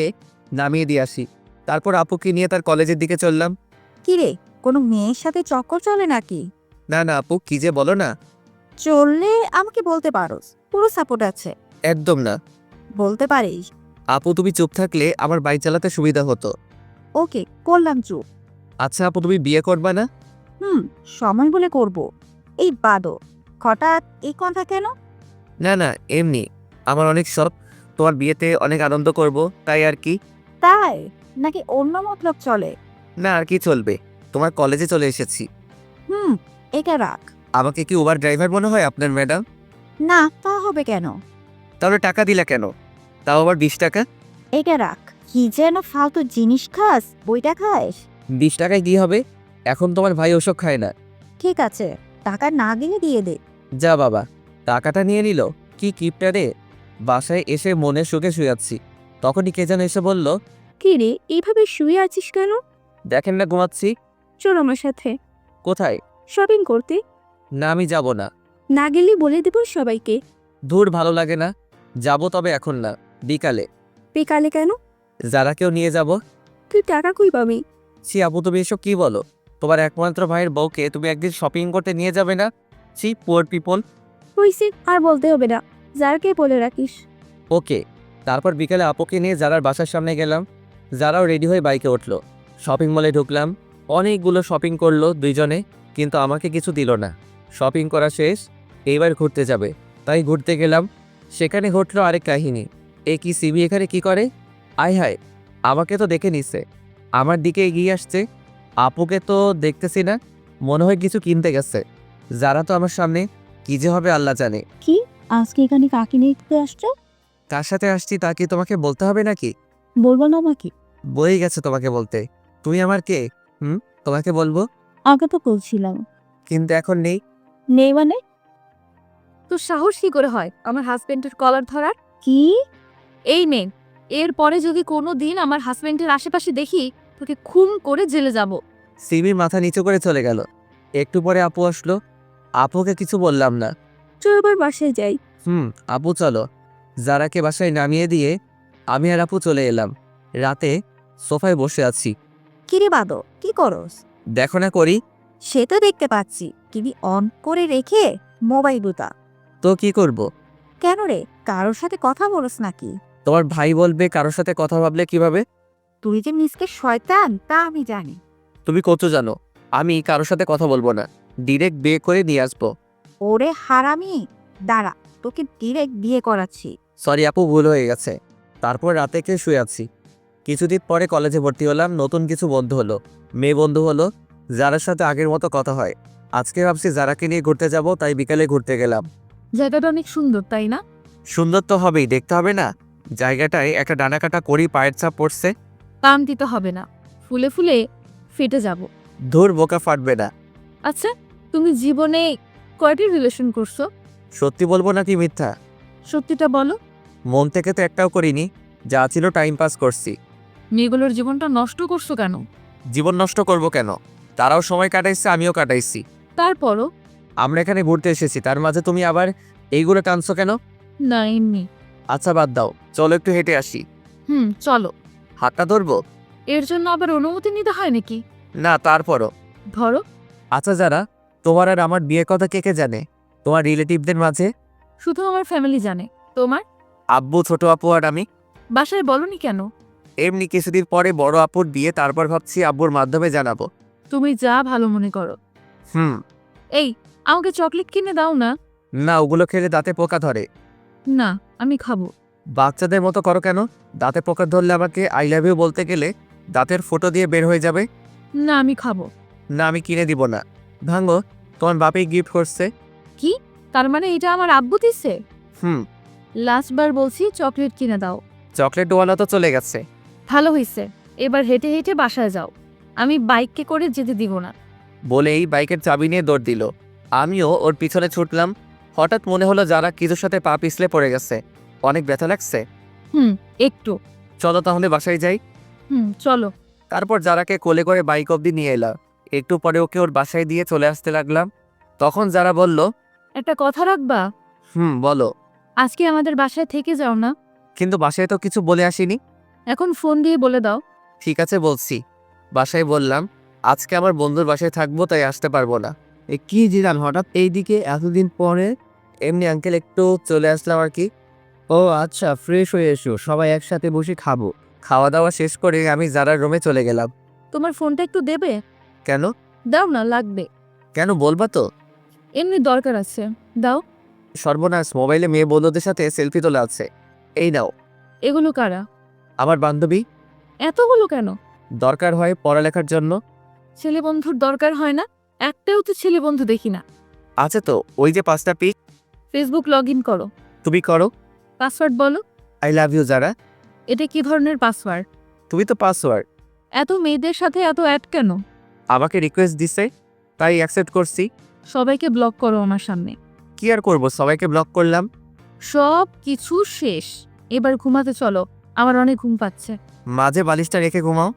নামিয়ে দিয়ে আসি। তারপর আপুকে নিয়ে তার কলেজের দিকে চললাম। কিরে, কোনো মেয়ের সাথে চক্কর চলে নাকি? না না আপু, কি যে বলো না। চললে আমাকে বলতে পারোস, পুরো সাপোর্ট আছে। একদম না। বলতে পারিস। আপু, তুমি চুপ থাকলে আমার বাইক চালাতে সুবিধা হতো। ওকে, করলাম চুপ। আচ্ছা আপু, তুমি বিয়ে করবা না? সময় বলে করব। এই বাদো, হঠাৎ এই কথা কেন? না না, এমনি। আমার অনেক শখ, তোমার বিয়েতে অনেক আনন্দ করব, তাই আর কি। তাই নাকি অন্য মতলব চলে? না, আর কি চলবে, তোমার কলেজে চলে এসেছি। এটা রাখ। আমাকে কি উবার ড্রাইভার মনে হয় আপনার ম্যাডাম? না, তা হবে কেন? তাহলে টাকা দিলা কেন? তাও আবার 20 টাকা। এটা রাখ। কি যেন ফালতু জিনিস খাস, বইটা খাস। 20 টাকায় কি হবে? এখন তোমার ভাই ওসব খায় না। ঠিক আছে, টাকা না দিলে দিয়ে দে। যা বাবা, টাকাটা নিয়ে নিল। কি কিপটা রে। বাসায় এসে মনের সুখে শুয়াচ্ছি, তখনই কে যেন এসে বলল, কি রে, এইভাবে শুয়ে আছিস কেন? দেখেন না ঘুমাচ্ছি। চল আমার সাথে কোথায়? শপিং করতে। না, আমি যাব না। না গেলে বলে দেব সবাইকে। দূর, ভালো লাগে না। যাব, তবে এখন না, বিকালে। বিকালে কেন? যারাকেও নিয়ে যাব। তুই টাকা কই পাবি? ছি আপু, তুমি এসব কি বলো? তোমার একমাত্র ভাইয়ের বউকে তুমি একদিন শপিং করতে নিয়ে যাবে না? ছি, পুয়ার পিপল। হইছে, আর বলতে হবে না, যারকে বলে রাখিস। ওকে। তারপর বিকেলে আপুকে নিয়ে যারার বাসার সামনে গেলাম। যারাও রেডি হয়ে বাইকে উঠলো। শপিং মলে ঢুকলাম। অনেকগুলো শপিং করলো দুইজনে, কিন্তু আমাকে কিছু দিল না। শপিং করা শেষ, এইবার ঘুরতে যাবে, তাই ঘুরতে গেলাম। সেখানে ঘটলো আরেক কাহিনী। এ কি, সিবি এখানে কি করে? আয় হায়, আমাকে তো দেখে নিচ্ছে, আমার দিকে এগিয়ে আসছে। আপুকে তো দেখতেছি না, মনে হয় কিছু কিনতে গেছে। যারা তো আমার সামনে, কি যে হবে আল্লাহ জানে। কি, আজকে এখানে কাকে নিতে আসছো? কার সাথে আসছি তা কি তোমাকে বলতে হবে নাকি? বলবো না আমাকে? বই গেছে তোমাকে বলতে। তুমি আমার কে? তোমাকে বলবো, আগে তো বলছিলাম। কিন্তু এখন নেই। নেই মানে? তো সাহস কি করে হয় আমার হাজবেন্ডের কলার ধরার? কি? এই মেয়ে, এরপরে যদি কোনো দিন আমার হাজবেন্ডের আশেপাশে দেখি, তোকে খুন করে জেলে যাব। সিমির মাথা নিচু করে চলে গেল। একটু পরে আপু আসলো। আপুকে কিছু বললাম না। চল এবার বাসায় যাই। আপু চলো। যারাকে বাসায় নামিয়ে দিয়ে আমি আর আপু চলে এলাম। রাতে সোফায় বসে আছি। কিরে বাদো, কি করস? দেখো না করি। সে তো দেখতে পাচ্ছি, টিভি অন করে রেখে মোবাইল দুটা। তো কি করব? কেন রে, কারোর সাথে কথা বলস নাকি? তোমার ভাই বলবে কারোর সাথে কথা ভাবলে কিভাবে? তুই যে মিসকে শয়তান তা আমি জানি। তুমি কত জানো? আমি কারোর সাথে কথা বলবো না, ডিরেক্ট বিয়ে করে নিয়ে আসবো। ওরে হারামি, দাঁড়া, তোকে ডিরেক্ট বিয়ে করাচ্ছি। সরি আপু, ভুল হয়ে গেছে। তারপর রাতে কে শুয়ে আছি। কিছুদিন পরে কলেজে ভর্তি হলাম, নতুন কিছু বন্ধু হলো, মেয়ে বন্ধু হলো, যারার সাথে আগের মতো কথা হয়। আজকে ভাবছি যারাকে নিয়ে ঘুরতে যাব, তাই বিকালে ঘুরতে গেলাম। জায়গাটা অনেক সুন্দর, তাই না? সুন্দর তো হবেই, দেখতে হবে না? জায়গাটায় একটা ডানা কাটা করি পায়ের ছাপ পড়ছে। কাম দিতে হবে না, ফুলে ফুলে ফেটে যাব। ধুর, বোকা ফাটবে না। আচ্ছা, তুমি জীবনে কয়টি রিলেশন করছো? সত্যি বলবো নাকি মিথ্যা? সত্যিটা বলো। মন থেকে তো একটাও করিনি, যা ছিল টাইম পাস করছি। মেয়েগুলোর জীবনটা নষ্ট করছো কেন? জীবন নষ্ট করব কেন? তারাও সময় কাটাইছে, আমিও কাটাইছি। তারপরও আমরা এখানে ঘুরতে এসেছি, তার মাঝে তুমি আবার এইগুলো টানছো কেন? না, এমনি। আচ্ছা বাদ দাও, চলো একটু হেঁটে আসি। চলো। হাতটা ধরবো? এর জন্য আবার অনুমতি নিতে হয় নাকি? না, তারপরও। ধরো। আচ্ছা যারা, তোমার আর আমার বিয়ের কথা কে কে জানে তোমার রিলেটিভদের মাঝে? শুধু আমার ফ্যামিলি জানে। তোমার? আব্বু, ছোট আপু আর আমি। বাসায় বলনি কেন? এমনি কিছুদিন পরে বড় আপুর বিয়ে, তারপর ভাবছি আব্বুর মাধ্যমে জানাবো। তুমি যা ভালো মনে করো। হুম। এই, আমাকে চকলেট কিনে দাও না। না, ওগুলো খেলে দাঁতে পোকা ধরে। না, আমি খাবো। বাচ্চাদের মতো করো কেন? দাঁতে পোকা ধরলে আমাকে আই লাভ ইউ বলতে গেলে দাঁতের ফোঁটো দিয়ে বের হয়ে যাবে। না, আমি খাবো। না, আমি কিনে দিব না। ভাঙ্গো, তোমার বাপেই গিফট করছে। কি? তার মানে এটা আমার আব্বু দিছে? হুম। লাস্ট বার বলছি চকলেট কিনে দাও। চকলেটওয়ালা তো চলে গেছে। ভালো হয়েছে, এবার হেঁটে হেঁটে বাসায় যাও। আমি বাইকে করে যেতে দিব না। বলেই বাইকের চাবি নিয়ে দৌড় দিল। আমিও ওর পিছনে ছুটলাম। হঠাৎ মনে হলো যারা কিছুর সাথে পা পিছলে পড়ে গেছে। অনেক ব্যথা লাগছে। একটু। চলো তাহলে বাসায় যাই। চলো। তারপর যারাকে কোলে করে বাইক অবধি নিয়ে এলাম। একটু পরে ওকে ওর বাসায় দিয়ে চলে আসতে লাগলাম। তখন যারা বলল, একটা কথা রাখবা? বলো। আজকে আমাদের বাসায় থেকে যাও না। কিন্তু বাসায় তো কিছু বলে আসিনি। এখন ফোন দিয়ে বলে দাও। ঠিক আছে, বলছি। বাসায় বললাম আজকে আমার বন্ধুর বাসায় থাকবো, তাই আসতে পারবো না। এ কি জিরান, হঠাৎ এইদিকে এতদিন পরে? এমনি আঙ্কেল, একটু চলে আসলাম আর কি। ও আচ্ছা, ফ্রেশ হয়ে এসো, সবাই একসাথে বসে খাবো। খাওয়া দাওয়া শেষ করে আমি যারার রুমে চলে গেলাম। তোমার ফোনটা একটু দেবে? কেন? দাও না, লাগবে। কেন বলবা তো? এমনি দরকার আছে, দাও। সর্বনাশ, মোবাইলে মেয়ে বন্ধুদের সাথে সেলফি তোলা আছে। এই নাও। এগুলো কারা? আমার বান্ধবী। এতগুলো কেন? দরকার হয় পড়ালেখার জন্য। ছেলে বন্ধুর দরকার হয় না? একটাও তো ছেলে বন্ধু দেখি না। আছে তো, ওই যে 5টা পিক। ফেসবুক লগ ইন করো। তুমি করো। পাসওয়ার্ড বলো। আই লাভ ইউ যারা। এটা কি ধরনের পাসওয়ার্ড? তুমি তো পাসওয়ার্ড। এত মেয়েদের সাথে এত অ্যাড কেন? আমাকে রিকোয়েস্ট দিছে, তাই অ্যাকসেপ্ট করছি। সবাইকে ব্লক করো আমার সামনে। কি আর করবো, সবাইকে ব্লক করলাম। সব কিছু শেষ, এবার ঘুমাতে চলো। আমার অনেক ঘুম পাচ্ছে। মাঝে বালিশটা রেখে ঘুমাও।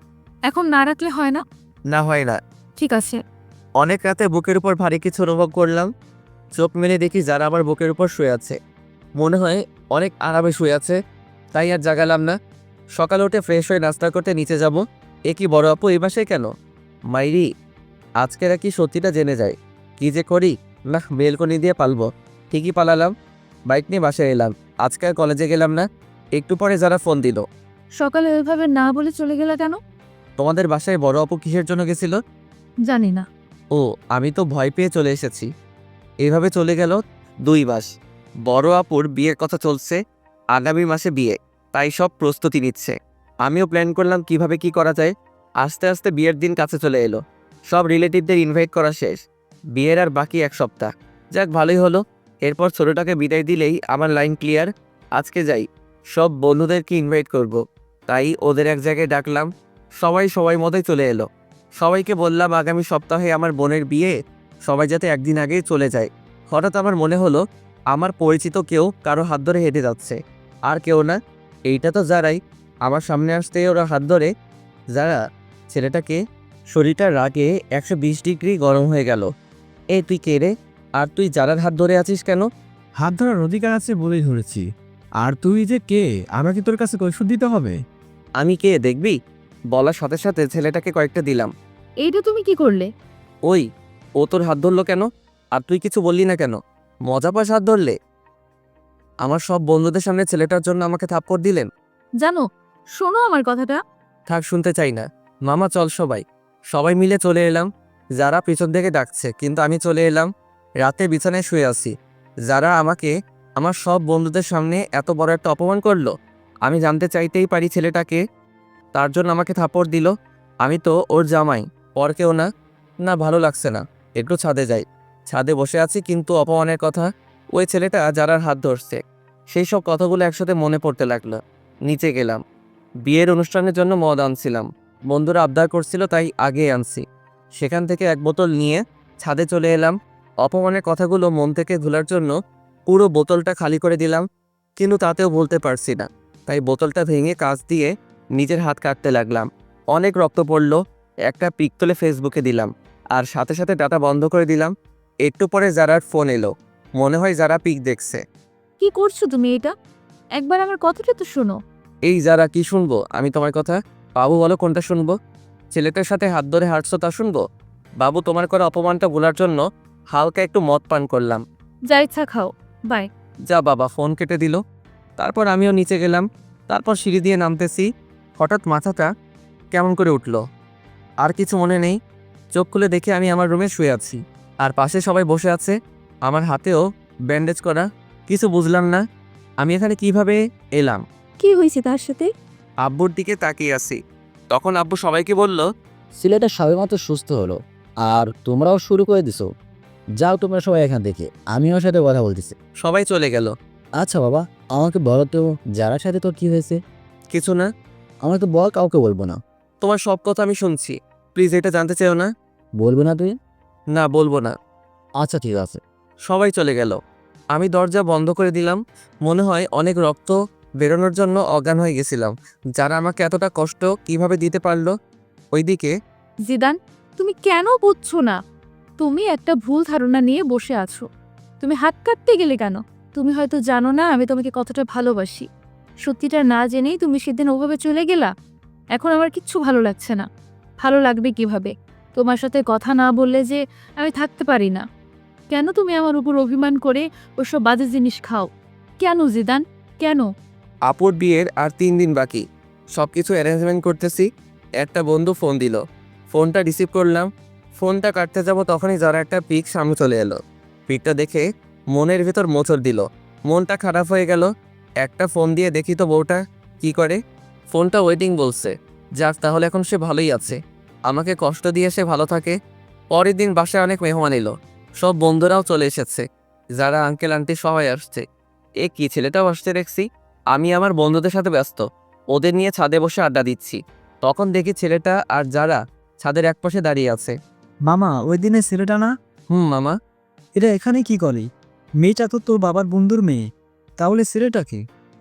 এখন না রাখলে হয় না? না, হয় না। ঠিক আছে। অনেক রাতে বুকের উপর ভারী কিছু অনুভব করলাম। চোখ মেলে দেখি যারা আমার বুকের উপর শুয়ে আছে। মনে হয় অনেক আরামে শুয়ে আছে, তাই আর জাগালাম না। সকালে উঠে ফ্রেশ হয়ে নাস্তা করতে নিচে যাব। এ কি বড় আপু এই বাসায় কেন? মাইরি, আজকে কি সত্যিটা জেনে যায়। কি যে করি, না বেলকনি দিয়ে পালবো। ঠিকই পালালাম। বাইক নিয়ে বাসায় এলাম। আজকে আর কলেজে গেলাম না। একটু পরে যারা ফোন দিল। সকালে ওইভাবে না বলে চলে গেলে কেন? তোমাদের বাসায় বড় আপু কিসের জন্য গেছিল? জানি না। ও, আমি তো ভয় পেয়ে চলে এসেছি। এইভাবে চলে গেল 2 মাস। বড় আপুর বিয়ের কথা চলছে, আগামী মাসে বিয়ে, তাই সব প্রস্তুতি নিচ্ছে। আমিও প্ল্যান করলাম কিভাবে কি করা যায়। আস্তে আস্তে বিয়ের দিন কাছে চলে এলো। সব রিলেটিভদের ইনভাইট করা শেষ। বিয়ের আর বাকি 1 সপ্তাহ। যাক, ভালোই হলো। এরপর ছোটোটাকে বিদায় দিলেই আমার লাইন ক্লিয়ার। আজকে যাই, সব বন্ধুদেরকে ইনভাইট করব। তাই ওদের এক জায়গায় ডাকলাম। সবাই মতোই চলে এলো। সবাইকে বললাম আগামী সপ্তাহে আমার বোনের বিয়ে, সবাই যাতে একদিন আগেই চলে যায়। হঠাৎ আমার মনে হলো আমার পরিচিত কেউ কারো হাত ধরে হেঁটে যাচ্ছে। আর কেউ না, এইটা তো যারাই। আমার সামনে আসতেই ওরা হাত ধরে। যারা, ছেলেটাকে শরীরটা রাগে 120 ডিগ্রি গরম হয়ে গেল। এ তুই কে রে? আর তুই যারার হাত ধরে আছিস কেন? হাত ধরার অধিকার আছে বলেই ধরেছি। আর তুই যে কে, আমাকে তোর কাছে কৈফিয়ত দিতে হবে? আমি কে দেখবি? বলার সাথে সাথে ছেলেটাকে কয়েকটা দিলাম। এইটা তুমি কি করলে? ওই, ও তোর হাত ধরলো কেন? আর তুই কিছু বললি না কেন? মজা পাস হাত ধরলে? আমার সব বন্ধুদের সামনে ছেলেটার জন্য আমাকে থাপ্পড় দিলেন। জানো, শোনো আমার কথাটা। থাক, শুনতে চাই না। মামা চল, সবাই মিলে চলে এলাম। যারা পিছন থেকে ডাকছে, কিন্তু আমি চলে এলাম। রাতে বিছানায় শুয়ে আছি। যারা আমাকে আমার সব বন্ধুদের সামনে এত বড় একটা অপমান করলো। আমি জানতে চাইতেই পারি ছেলেটাকে, তার জন্য আমাকে থাপ্পড় দিল। আমি তো ওর জামাই, পর কেউ না। না, ভালো লাগছে না। একটু ছাদে যাই। ছাদে বসে আছি, কিন্তু অপমানের কথা, ওই ছেলেটা যারার হাত ধরছে, সেই সব কথাগুলো একসাথে মনে পড়তে লাগলো। নিচে গেলাম। বিয়ের অনুষ্ঠানের জন্য মদ আনছিলাম। বন্ধুরা আবদার করছিল, তাই আগে আনছি। সেখান থেকে 1 বোতল নিয়ে ছাদে চলে এলাম। অপমানের কথাগুলো মন থেকে ভোলার জন্য পুরো বোতলটা খালি করে দিলাম, কিন্তু তাতেও বলতে পারছি না। তাই বোতলটা ভেঙে কাঁচ দিয়ে নিজের হাত কাটতে লাগলাম। অনেক রক্ত পড়লো। একটা পিক তুলে ফেসবুকে দিলাম, আর সাথে সাথে ডাটা বন্ধ করে দিলাম। একটু পরে যারার ফোন এলো, মনে হয় যারা পিক দেখছে। কি করছো তুমি এটা? একবার আমার কথাটা তো শোনো। এই যারা, কি শুনবো আমি তোমার কথা? বাবু বলো কোনটা শুনবো? ছেলেটার সাথে হাত ধরে হাঁটছো তা শুনবো? বাবু, তোমার করা অপমানটা ভোলার জন্য হালকা একটু মদ পান করলাম। যা ইচ্ছা খাও, বাই। যা বাবা, ফোন কেটে দিল। তারপর আমিও নিচে গেলাম। তারপর সিঁড়ি দিয়ে নামতেছি, হঠাৎ মাথাটা কেমন করে উঠল। আর কিছু মনে নেই। চোখ খুলে দেখে আমি আমার রুমে শুয়ে আছি, আর পাশে সবাই বসে আছে। আমার হাতেও ব্যান্ডেজ করা। কিছু বুঝলাম না আমি এখানে কিভাবে এলাম। কি হয়েছে তার সাথে? আব্বুর দিকে তাকিয়ে আছি। তখন আব্বু সবাইকে বলল, ছেলেটা সবেমাত্র সুস্থ হলো, আর তোমরাও শুরু করে দিছো। যাও তোমরা সবাই এখান থেকে, আমি ওর সাথে কথা বলতেছি। সবাই চলে গেল। আচ্ছা বাবা, আমাকে বলো তো, যারার সাথে তোর কি হয়েছে? কিছু না। আমাকে বল, কাউকে বলবো না। তোমার সব কথা আমি শুনছি, প্লিজ এটা জানতে চাও না? বলবো না তুই? না, বলবো না। আচ্ছা ঠিক আছে। সবাই চলে গেল। আমি দরজা বন্ধ করে দিলাম। মনে হয় অনেক রক্ত বেরোনোর জন্য অজ্ঞান হয়ে গেছিলাম। যারা আমাকে এতটা কষ্ট কিভাবে দিতে পারলো। ওইদিকে জিদান, তুমি কেন বুঝছো না? তুমি একটা ভুল ধারণা নিয়ে বসে আছো। তুমি হাত কাটতে গেলে কেন? তুমি হয়তো জানো না আমি তোমাকে কতটা ভালোবাসি। সত্যিটা না জেনেই তুমি সেদিন ওভাবে চলে গেলা। এখন আমার কিচ্ছু ভালো লাগছে না। ভালো লাগবে কিভাবে? তোমার সাথে কথা না বললে যে আমি থাকতে পারি না। কেন তুমি আমার উপর অভিমান করে ওসব বাজে জিনিস খাও? কেন জিদান, কেন? আপুর বিয়ের আর 3 দিন বাকি। সব কিছু অ্যারেঞ্জমেন্ট করতেছি। একটা বন্ধু ফোন দিল। ফোনটা রিসিভ করলাম। ফোনটা কাটতে যাব, তখনই যারা একটা পিক সামনে চলে এলো। পিকটা দেখে মনের ভেতর মোচড় দিল। মনটা খারাপ হয়ে গেল। একটা ফোন দিয়ে দেখি তো বউটা কি করে। ফোনটা ওয়েটিং বলছে। যাক, তাহলে এখন সে ভালোই আছে। আমাকে কষ্ট দিয়ে সে ভালো থাকে। পরের দিন বাসায় অনেক মেহমান এলো। সব বন্ধুরাও চলে এসেছে। যারা আঙ্কেল আন্টি সবাই আসছে। এ কি, ছেলেটাও আসছে দেখছি। আমি আমার বন্ধুদের সাথে ব্যস্ত, ওদের নিয়ে ছাদে বসে আড্ডা দিচ্ছি। তখন দেখি ছেলেটা আর যারা ছাদের একপাশে দাঁড়িয়ে আছে। মামা, ওই দিনের ছেলেটা না? মামা। এটা এখানে কি করে? মেয়েটা তো তোর বাবার বন্ধুর মেয়ে। তাহলে ছেলেটাকে?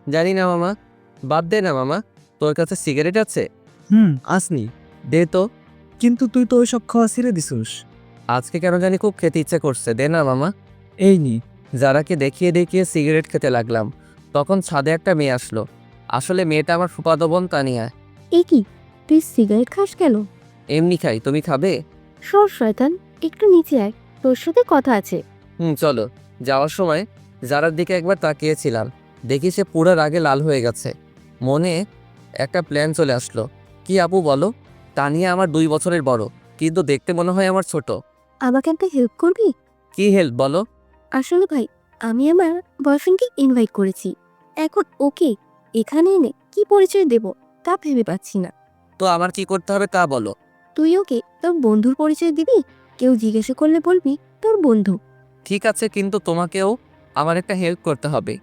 জানি না মামা। বাদ দে না মামা। তোর কাছে সিগারেট আছে? আসনি। দে তো। কিন্তু তুই তো ওইসব খাওয়া ছেড়ে দিছিস। আজকে কেন জানি খুব খেতে ইচ্ছে করছে, দে না মামা। এই নি। যারাকে দেখিয়ে দেখিয়ে সিগারেট খেতে লাগলাম। তখন ছাদে একটা মেয়ে আসলো। আসলে মেয়েটা আমার ফুফাতো বোন তানিয়া। এ কি, তুই সিগারেট খাস কেন? এমনি খাই, তুমি খাবে? সর শয়তান, একটু নিচে আয়, তোর সাথে কথা আছে। চলো। যাওয়ার সময় যারার দিকে একবার তাকিয়েছিলাম, দেখি সে পুরো রাগে লাল হয়ে গেছে। মনে একটা প্ল্যান চলে আসলো। কি আপু বলো? তানিয়া আমার 2 বছরের বড়, কিন্তু দেখতে মনে হয় আমার ছোট। আমাকে একটা হেল্প করবি? কি হেল্প বলো? আসলে ভাই, আমি আমার বয়ফ্রেন্ডকে ইনভাইট করেছি। এখন ওকে এখানে এনে কি পরিচয় দেব তা ভেবে পাচ্ছি না। তো আমার কি করতে হবে তা বলো। তুই ওকে তোর বন্ধুর পরিচয় দিবি। কেউ জিজ্ঞাসা করলে বলবি তোর বন্ধু। ঠিক আছে, কিন্তু তোমাকেও আমার একটা হেল্প করতে হবে।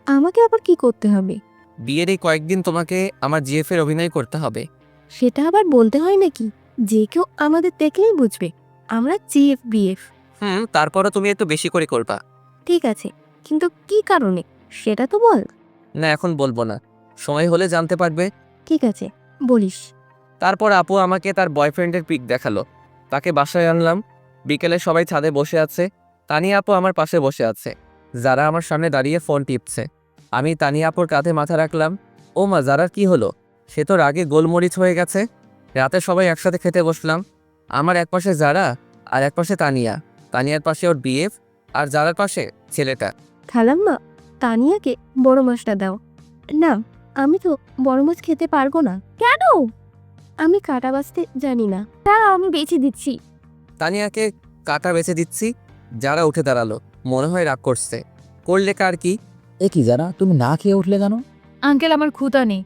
আমাকে আবার কি করতে হবে? বিয়ের এই কয়েকদিন তোমাকে আমার জিএফ এর অভিনয় করতে হবে। সেটা আবার বলতে হয় নাকি? যে কেউ আমাদের দেখলেই বুঝবে আমরা জিএফ বিএফ। তারপরও তুমি একটু বেশি করে করবা। ঠিক আছে, কিন্তু কি কারণে সেটা তো বল। না, এখন বলবো না, সময় হলে জানতে পারবে। ঠিক আছে, বলিস। তারপর আপু আমাকে তার বয়ফ্রেন্ডের পিক দেখালো। তাকে বাসায় আনলাম। বিকেলে সবাই ছাদে বসে আছে। তানিয়া আপু আমার পাশে বসে আছে। যারা আমার সামনে দাঁড়িয়ে ফোন টিপছে। আমি তানিয়া আপুর কাঁধে মাথা রাখলাম। ও মা, যারার কি হলো? সে তো রাগে গোলমরিচ হয়ে গেছে। রাতে সবাই একসাথে খেতে বসলাম। আমার একপাশে যারা, আর একপাশে তানিয়া। তানিয়ার পাশে ওর বিএফ, আর যারার পাশে ছেলেটা। খালাম্মা, তানিয়াকে বড় মাছটা দাও। না, আমি তো বড় মাছ খেতে পারবো না। কেন? আমি কাটা বাছতে জানি না। দাঁড়াও, আমি বেঁচে দিচ্ছি। তানিয়াকে কাটা বেছে দিচ্ছি। যারা উঠে দাঁড়ালো, মনে হয় রাগ করছে। করলে কার কি? এ কি যারা, তুমি না খেয়ে উঠলে কেন? আঙ্কেল, আমার ক্ষুধা নেই,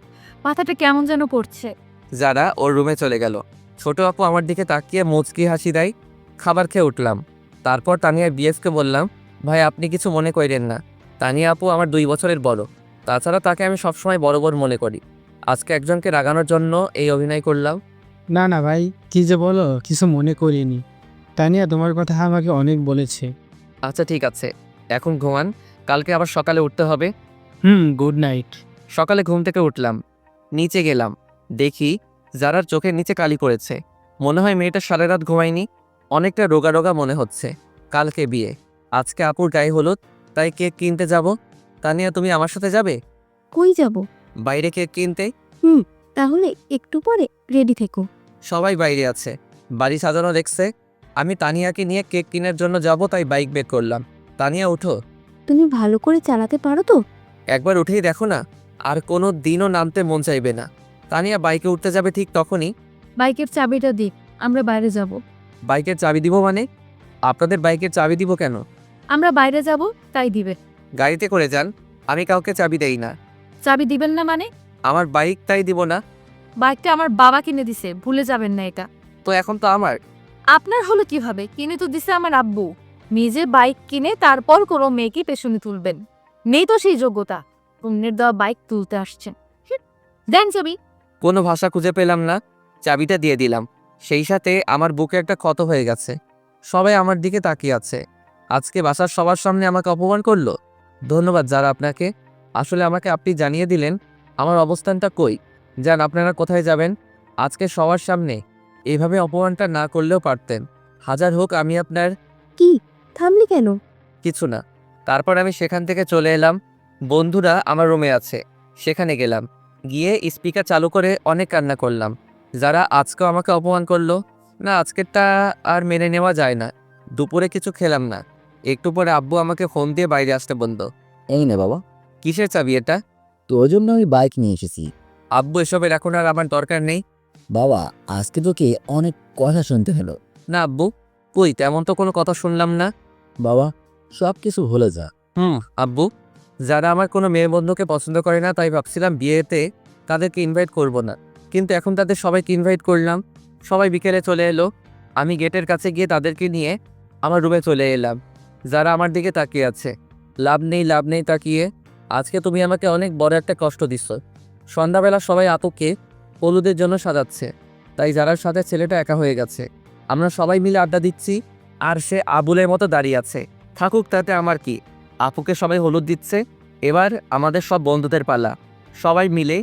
মাথাটা কেমন যেন করছে। যারা ওর রুমে চলে গেল। ছোট আপু আমার দিকে তাকিয়ে মুচকি হাসি দেয়। খাবার খেয়ে উঠলাম। তারপর তানিয়ার বিএফকে বললাম, ভাই আপনি কিছু মনে করেন না। তানিয়া আপু আমার 2 বছরের বড়। তাছাড়া তাকে আমি সবসময় বড় মনে করি। আজকে একজনকে রাগানোর জন্য এই অভিনয় করলাম। না না ভাই, কি যে বলো, কিছু মনে করিনি। তানিয়া তোমার কথা আমাকে অনেক বলেছে। আচ্ছা ঠিক আছে, এখন ঘুমান। কালকে আবার সকালে উঠতে হবে। Good night. সকালে ঘুম থেকে উঠলাম, নিচে গেলাম, দেখি যারার চোখের নিচে কালি করেছে। মনে হয় মেয়েটা সারা রাত ঘুমায়নি, অনেকটা রোগা রোগা মনে হচ্ছে। কালকে বিয়ে, আজকে আপুর গায়ে হলুদ, তাই কেক কিনতে যাব। তানিয়া, তুমি আমার সাথে যাবে কই যাব? বাইরে কেক কিনতে? তাহলে একটু পরে রেডি থেকো। সবাই বাইরে আছে, বাড়ি সাজানো দেখছে। আমি তানিয়াকে নিয়ে কেক কেনার জন্য যাব, তাই বাইক বের করলাম। তানিয়া, উঠো। তুমি ভালো করে চালাতে পারো তো? একবার উঠেই দেখো না, আর কোনো দিনও নামতে মন চাইবে না। তানিয়া বাইকে উঠতে যাবে ঠিক তখনই, বাইকের চাবিটা দিক, আমরা বাইরে যাব। বাইকের চাবি দিব মানে? আপনাদের বাইকের চাবি দিব কেন? আমরা বাইরে যাব, তাই দিবে। গাড়িতে করে যান, আমি কাউকে চাবি দেই না। চাবি দিবেন না মানে? আমার বাইক, তাই দিব না। বাইকটা আমার বাবা কিনে দিছে, ভুলে যাবেন না এটা। তো এখন তো আমার। আপনার হলো কিভাবে? কিনে তো দিছে আমার আব্বু। নিজে বাইক কিনে তারপর কোনো মেয়েকে পেছনে তুলবেন, নেই তো সেই যোগ্যতা। অন্যের দেওয়া বাইক তুলতে আসছেন। দেন চাবি। কোনো ভাষা খুঁজে পেলাম না, চাবিটা দিয়ে দিলাম। সেই সাথে আমার বুকে একটা ক্ষত হয়ে গেছে। সবাই আমার দিকে তাকিয়ে আছে। আজকে বাসার সবার সামনে আমাকে অপমান করলো। ধন্যবাদ যারা আপনাকে। আসলে আমাকে আপনি জানিয়ে দিলেন আমার অবস্থানটা কই। যান, আপনারা কোথায় যাবেন? আজকে সবার সামনে এইভাবে অপমানটা না করলেও পারতেন। হাজার হোক আমি আপনার। কি থামলি কেন? কিছু না। তারপর আমি সেখান থেকে চলে এলাম। বন্ধুরা আমার রুমে আছে, সেখানে গেলাম। গিয়ে স্পিকার চালু করে অনেক কান্না করলাম। যারা আজকেও আমাকে অপমান করলো, না আজকেরটা আর মেনে নেওয়া যায় না। দুপুরে কিছু খেলাম না। একটু পরে আব্বু আমাকে ফোন দিয়ে বাইরে আসতে বলল। এই নে বাবা, কিসের চাবি এটা? তোর জন্য আমি বাইক নিয়ে এসেছি। আব্বু, এসবের এখন আর আমার দরকার নেই। বাবা, আজকে তোকে অনেক কথা শুনতে হলো। না আব্বু, কই তেমন তো কোনো কথা শুনলাম না। বাবা, সব কিছু ভুলে যা। আব্বু, যারা আমার কোনো মেয়ে বন্ধুকে পছন্দ করে না, তাই ভাবছিলাম বিয়েতে তাদেরকে ইনভাইট করব না, কিন্তু এখন তাদের সবাইকে ইনভাইট করলাম। সবাই বিকেলে চলে এলো। আমি গেটের কাছে গিয়ে তাদেরকে নিয়ে আমার রুমে চলে এলাম। যারা আমার দিকে তাকিয়ে আছে। লাভ নেই তাকিয়ে। আজকে তুমি আমাকে অনেক বড় একটা কষ্ট দিচ্ছ। সন্ধ্যাবেলা সবাই আপুকে হলুদের জন্য সাজাচ্ছে, তাই যারার সাথে ছেলেটা একা হয়ে গেছে। আমরা সবাই মিলে আড্ডা দিচ্ছি, আর সে আবুলের মতো দাঁড়িয়ে আছে। থাকুক, তাতে আমার কি। আপুকে সবাই হলুদ দিচ্ছে, এবার আমাদের সব বন্ধুদের পালা। সবাই মিলে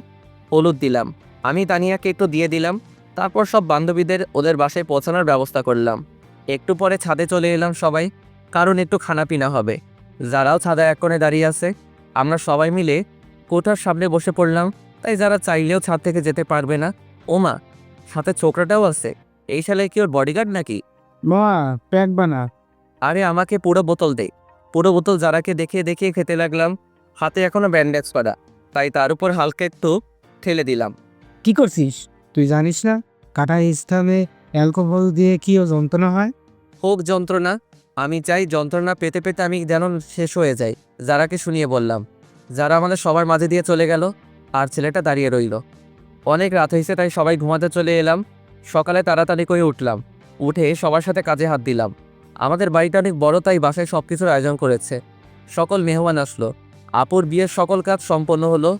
হলুদ দিলাম। আমি তানিয়াকে একটু দিয়ে দিলাম। তারপর সব বান্ধবীদের ওদের বাসায় পৌঁছানোর ব্যবস্থা করলাম। একটু পরে ছাদে চলে এলাম সবাই, কারণ একটু খানাপিনা হবে। যারাও ছাদে এক কোণে দাঁড়িয়ে আছে। আমরা সবাই মিলে কোঠার সামনে বসে পড়লাম, তাই যারা চাইলেও ছাদ থেকে যেতে পারবে না। ওমা, সাথে ছোকরাটাও আছে। এই সালে কি ওর বডিগার্ড নাকি? মা, প্যাক বানা। আরে আমাকে পুরো বোতল দে। পুরো বোতল যারাকে দেখিয়ে দেখিয়ে খেতে লাগলাম। হাতে এখনো ব্যান্ডেজ করা, তাই তার উপর হালকা একটু ঠেলে দিলাম। কি করছিস? তুই জানিস না কাটা স্থানে অ্যালকোহল দিয়ে কি ও যন্ত্রণা হয়? হোক যন্ত্রণা, আমি চাই যন্ত্রণা পেতে পেতে আমি যেন শেষ হয়ে যাই। যারাকে শুনিয়ে বললাম। যারা আমাদের সবার মাঝে দিয়ে চলে গেল, আর ছেলেটা দাঁড়িয়ে রইল। অনেক রাত হয়েছে, তাই সবাই ঘুমাতে চলে এলাম। সকালে তাড়াতাড়ি করে উঠলাম, উঠে সবার সাথে কাজে হাত দিলাম। আমাদের বাড়িটা অনেক বড়, তাই বাসায় সব কিছুর আয়োজন করেছে। সকল মেহমান আসলো। আপুর বিয়ের সকল কাজ সম্পন্ন হলো।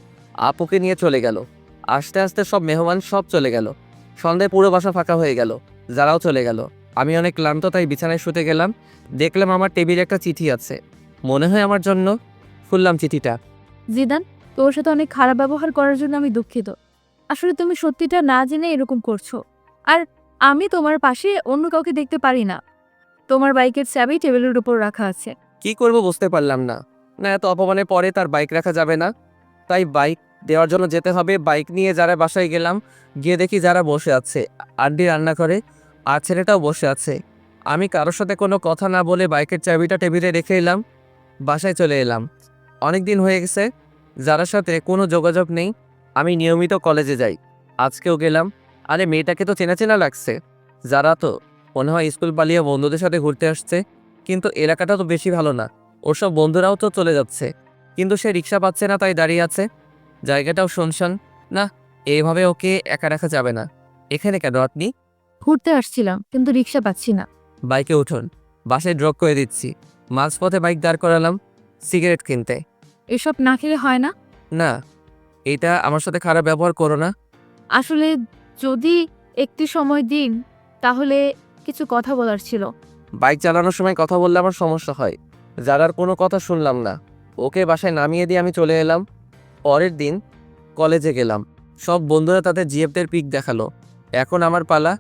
আপুকে নিয়ে চলে গেল। আস্তে আস্তে সব মেহমান সব চলে গেল। সন্ধ্যায় পুরো বাসা ফাঁকা হয়ে গেল। যারাও চলে গেল। আমি অনেক ক্লান্ত, তাই বিছানায় শুতে গেলাম। দেখলাম আমার টেবিলে একটা চিঠি আছে, মনে হয় আমার জন্য। খুললাম চিঠিটা। জিদান, তোর সাথে অনেক খারাপ ব্যবহার করার জন্য আমি দুঃখিত। আসলে তুমি সত্যিটা না জেনে এরকম করছো। আর আমি তোমার পাশে অন্য কাউকে দেখতে পারি না। তোমার বাইকের চাবি টেবিলের উপর রাখা আছে। কি করব বুঝতে পারলাম না। না, এত অপমানের পরে তার বাইক রাখা যাবে না, তাই বাইক দেওয়ার জন্য যেতে হবে। বাইক নিয়ে যারা বাসায় গেলাম, গিয়ে দেখি যারা বসে আছে আন্টি রান্না করে, আর ছেলেটাও বসে আছে। আমি কারোর সাথে কোনো কথা না বলে বাইকের চাবিটা টেবিলে রেখে এলাম। বাসায় চলে এলাম। অনেক দিন হয়ে গেছে যারার সাথে কোনো যোগাযোগ নেই। আমি নিয়মিত কলেজে যাই, আজকেও গেলাম। আরে মেয়েটাকে তো চেনা চেনা লাগছে। যারা তো মনে হয় স্কুল পালিয়ে বন্ধুদের সাথে ঘুরতে আসছে, কিন্তু এলাকাটা তো বেশি ভালো না। ওর সব বন্ধুরাও তো চলে যাচ্ছে, কিন্তু সে রিক্সা পাচ্ছে না, তাই দাঁড়িয়ে আছে। জায়গাটাও শুনশান। না, এইভাবে ওকে একা রাখা যাবে না। এখানে কেন আপনি? ঘুরতে আসছিলাম, কিন্তু রিক্সা পাচ্ছি না। বাইকে উঠুন, বাসায় ড্রপ করে দিচ্ছি। মাঝপথে বাইক দাঁড় করালাম সিগারেট কিনতে। এসব না খেলে হয় না। না, এটা আমার সাথে খারাপ ব্যবহার করো না। আসলে যদি একটি সময় দিন, তাহলে কিছু কথা বলার ছিল। বাইক চালানোর সময় কথা বললে আমার সমস্যা হয়। যারার কোনো কথা শুনলাম না। ওকে বাসায় নামিয়ে দিয়ে আমি চলে এলাম। পরের দিন কলেজে গেলাম। সব বন্ধুরা তাদের জিএফদের পিক দেখালো। এখন আমার পালা।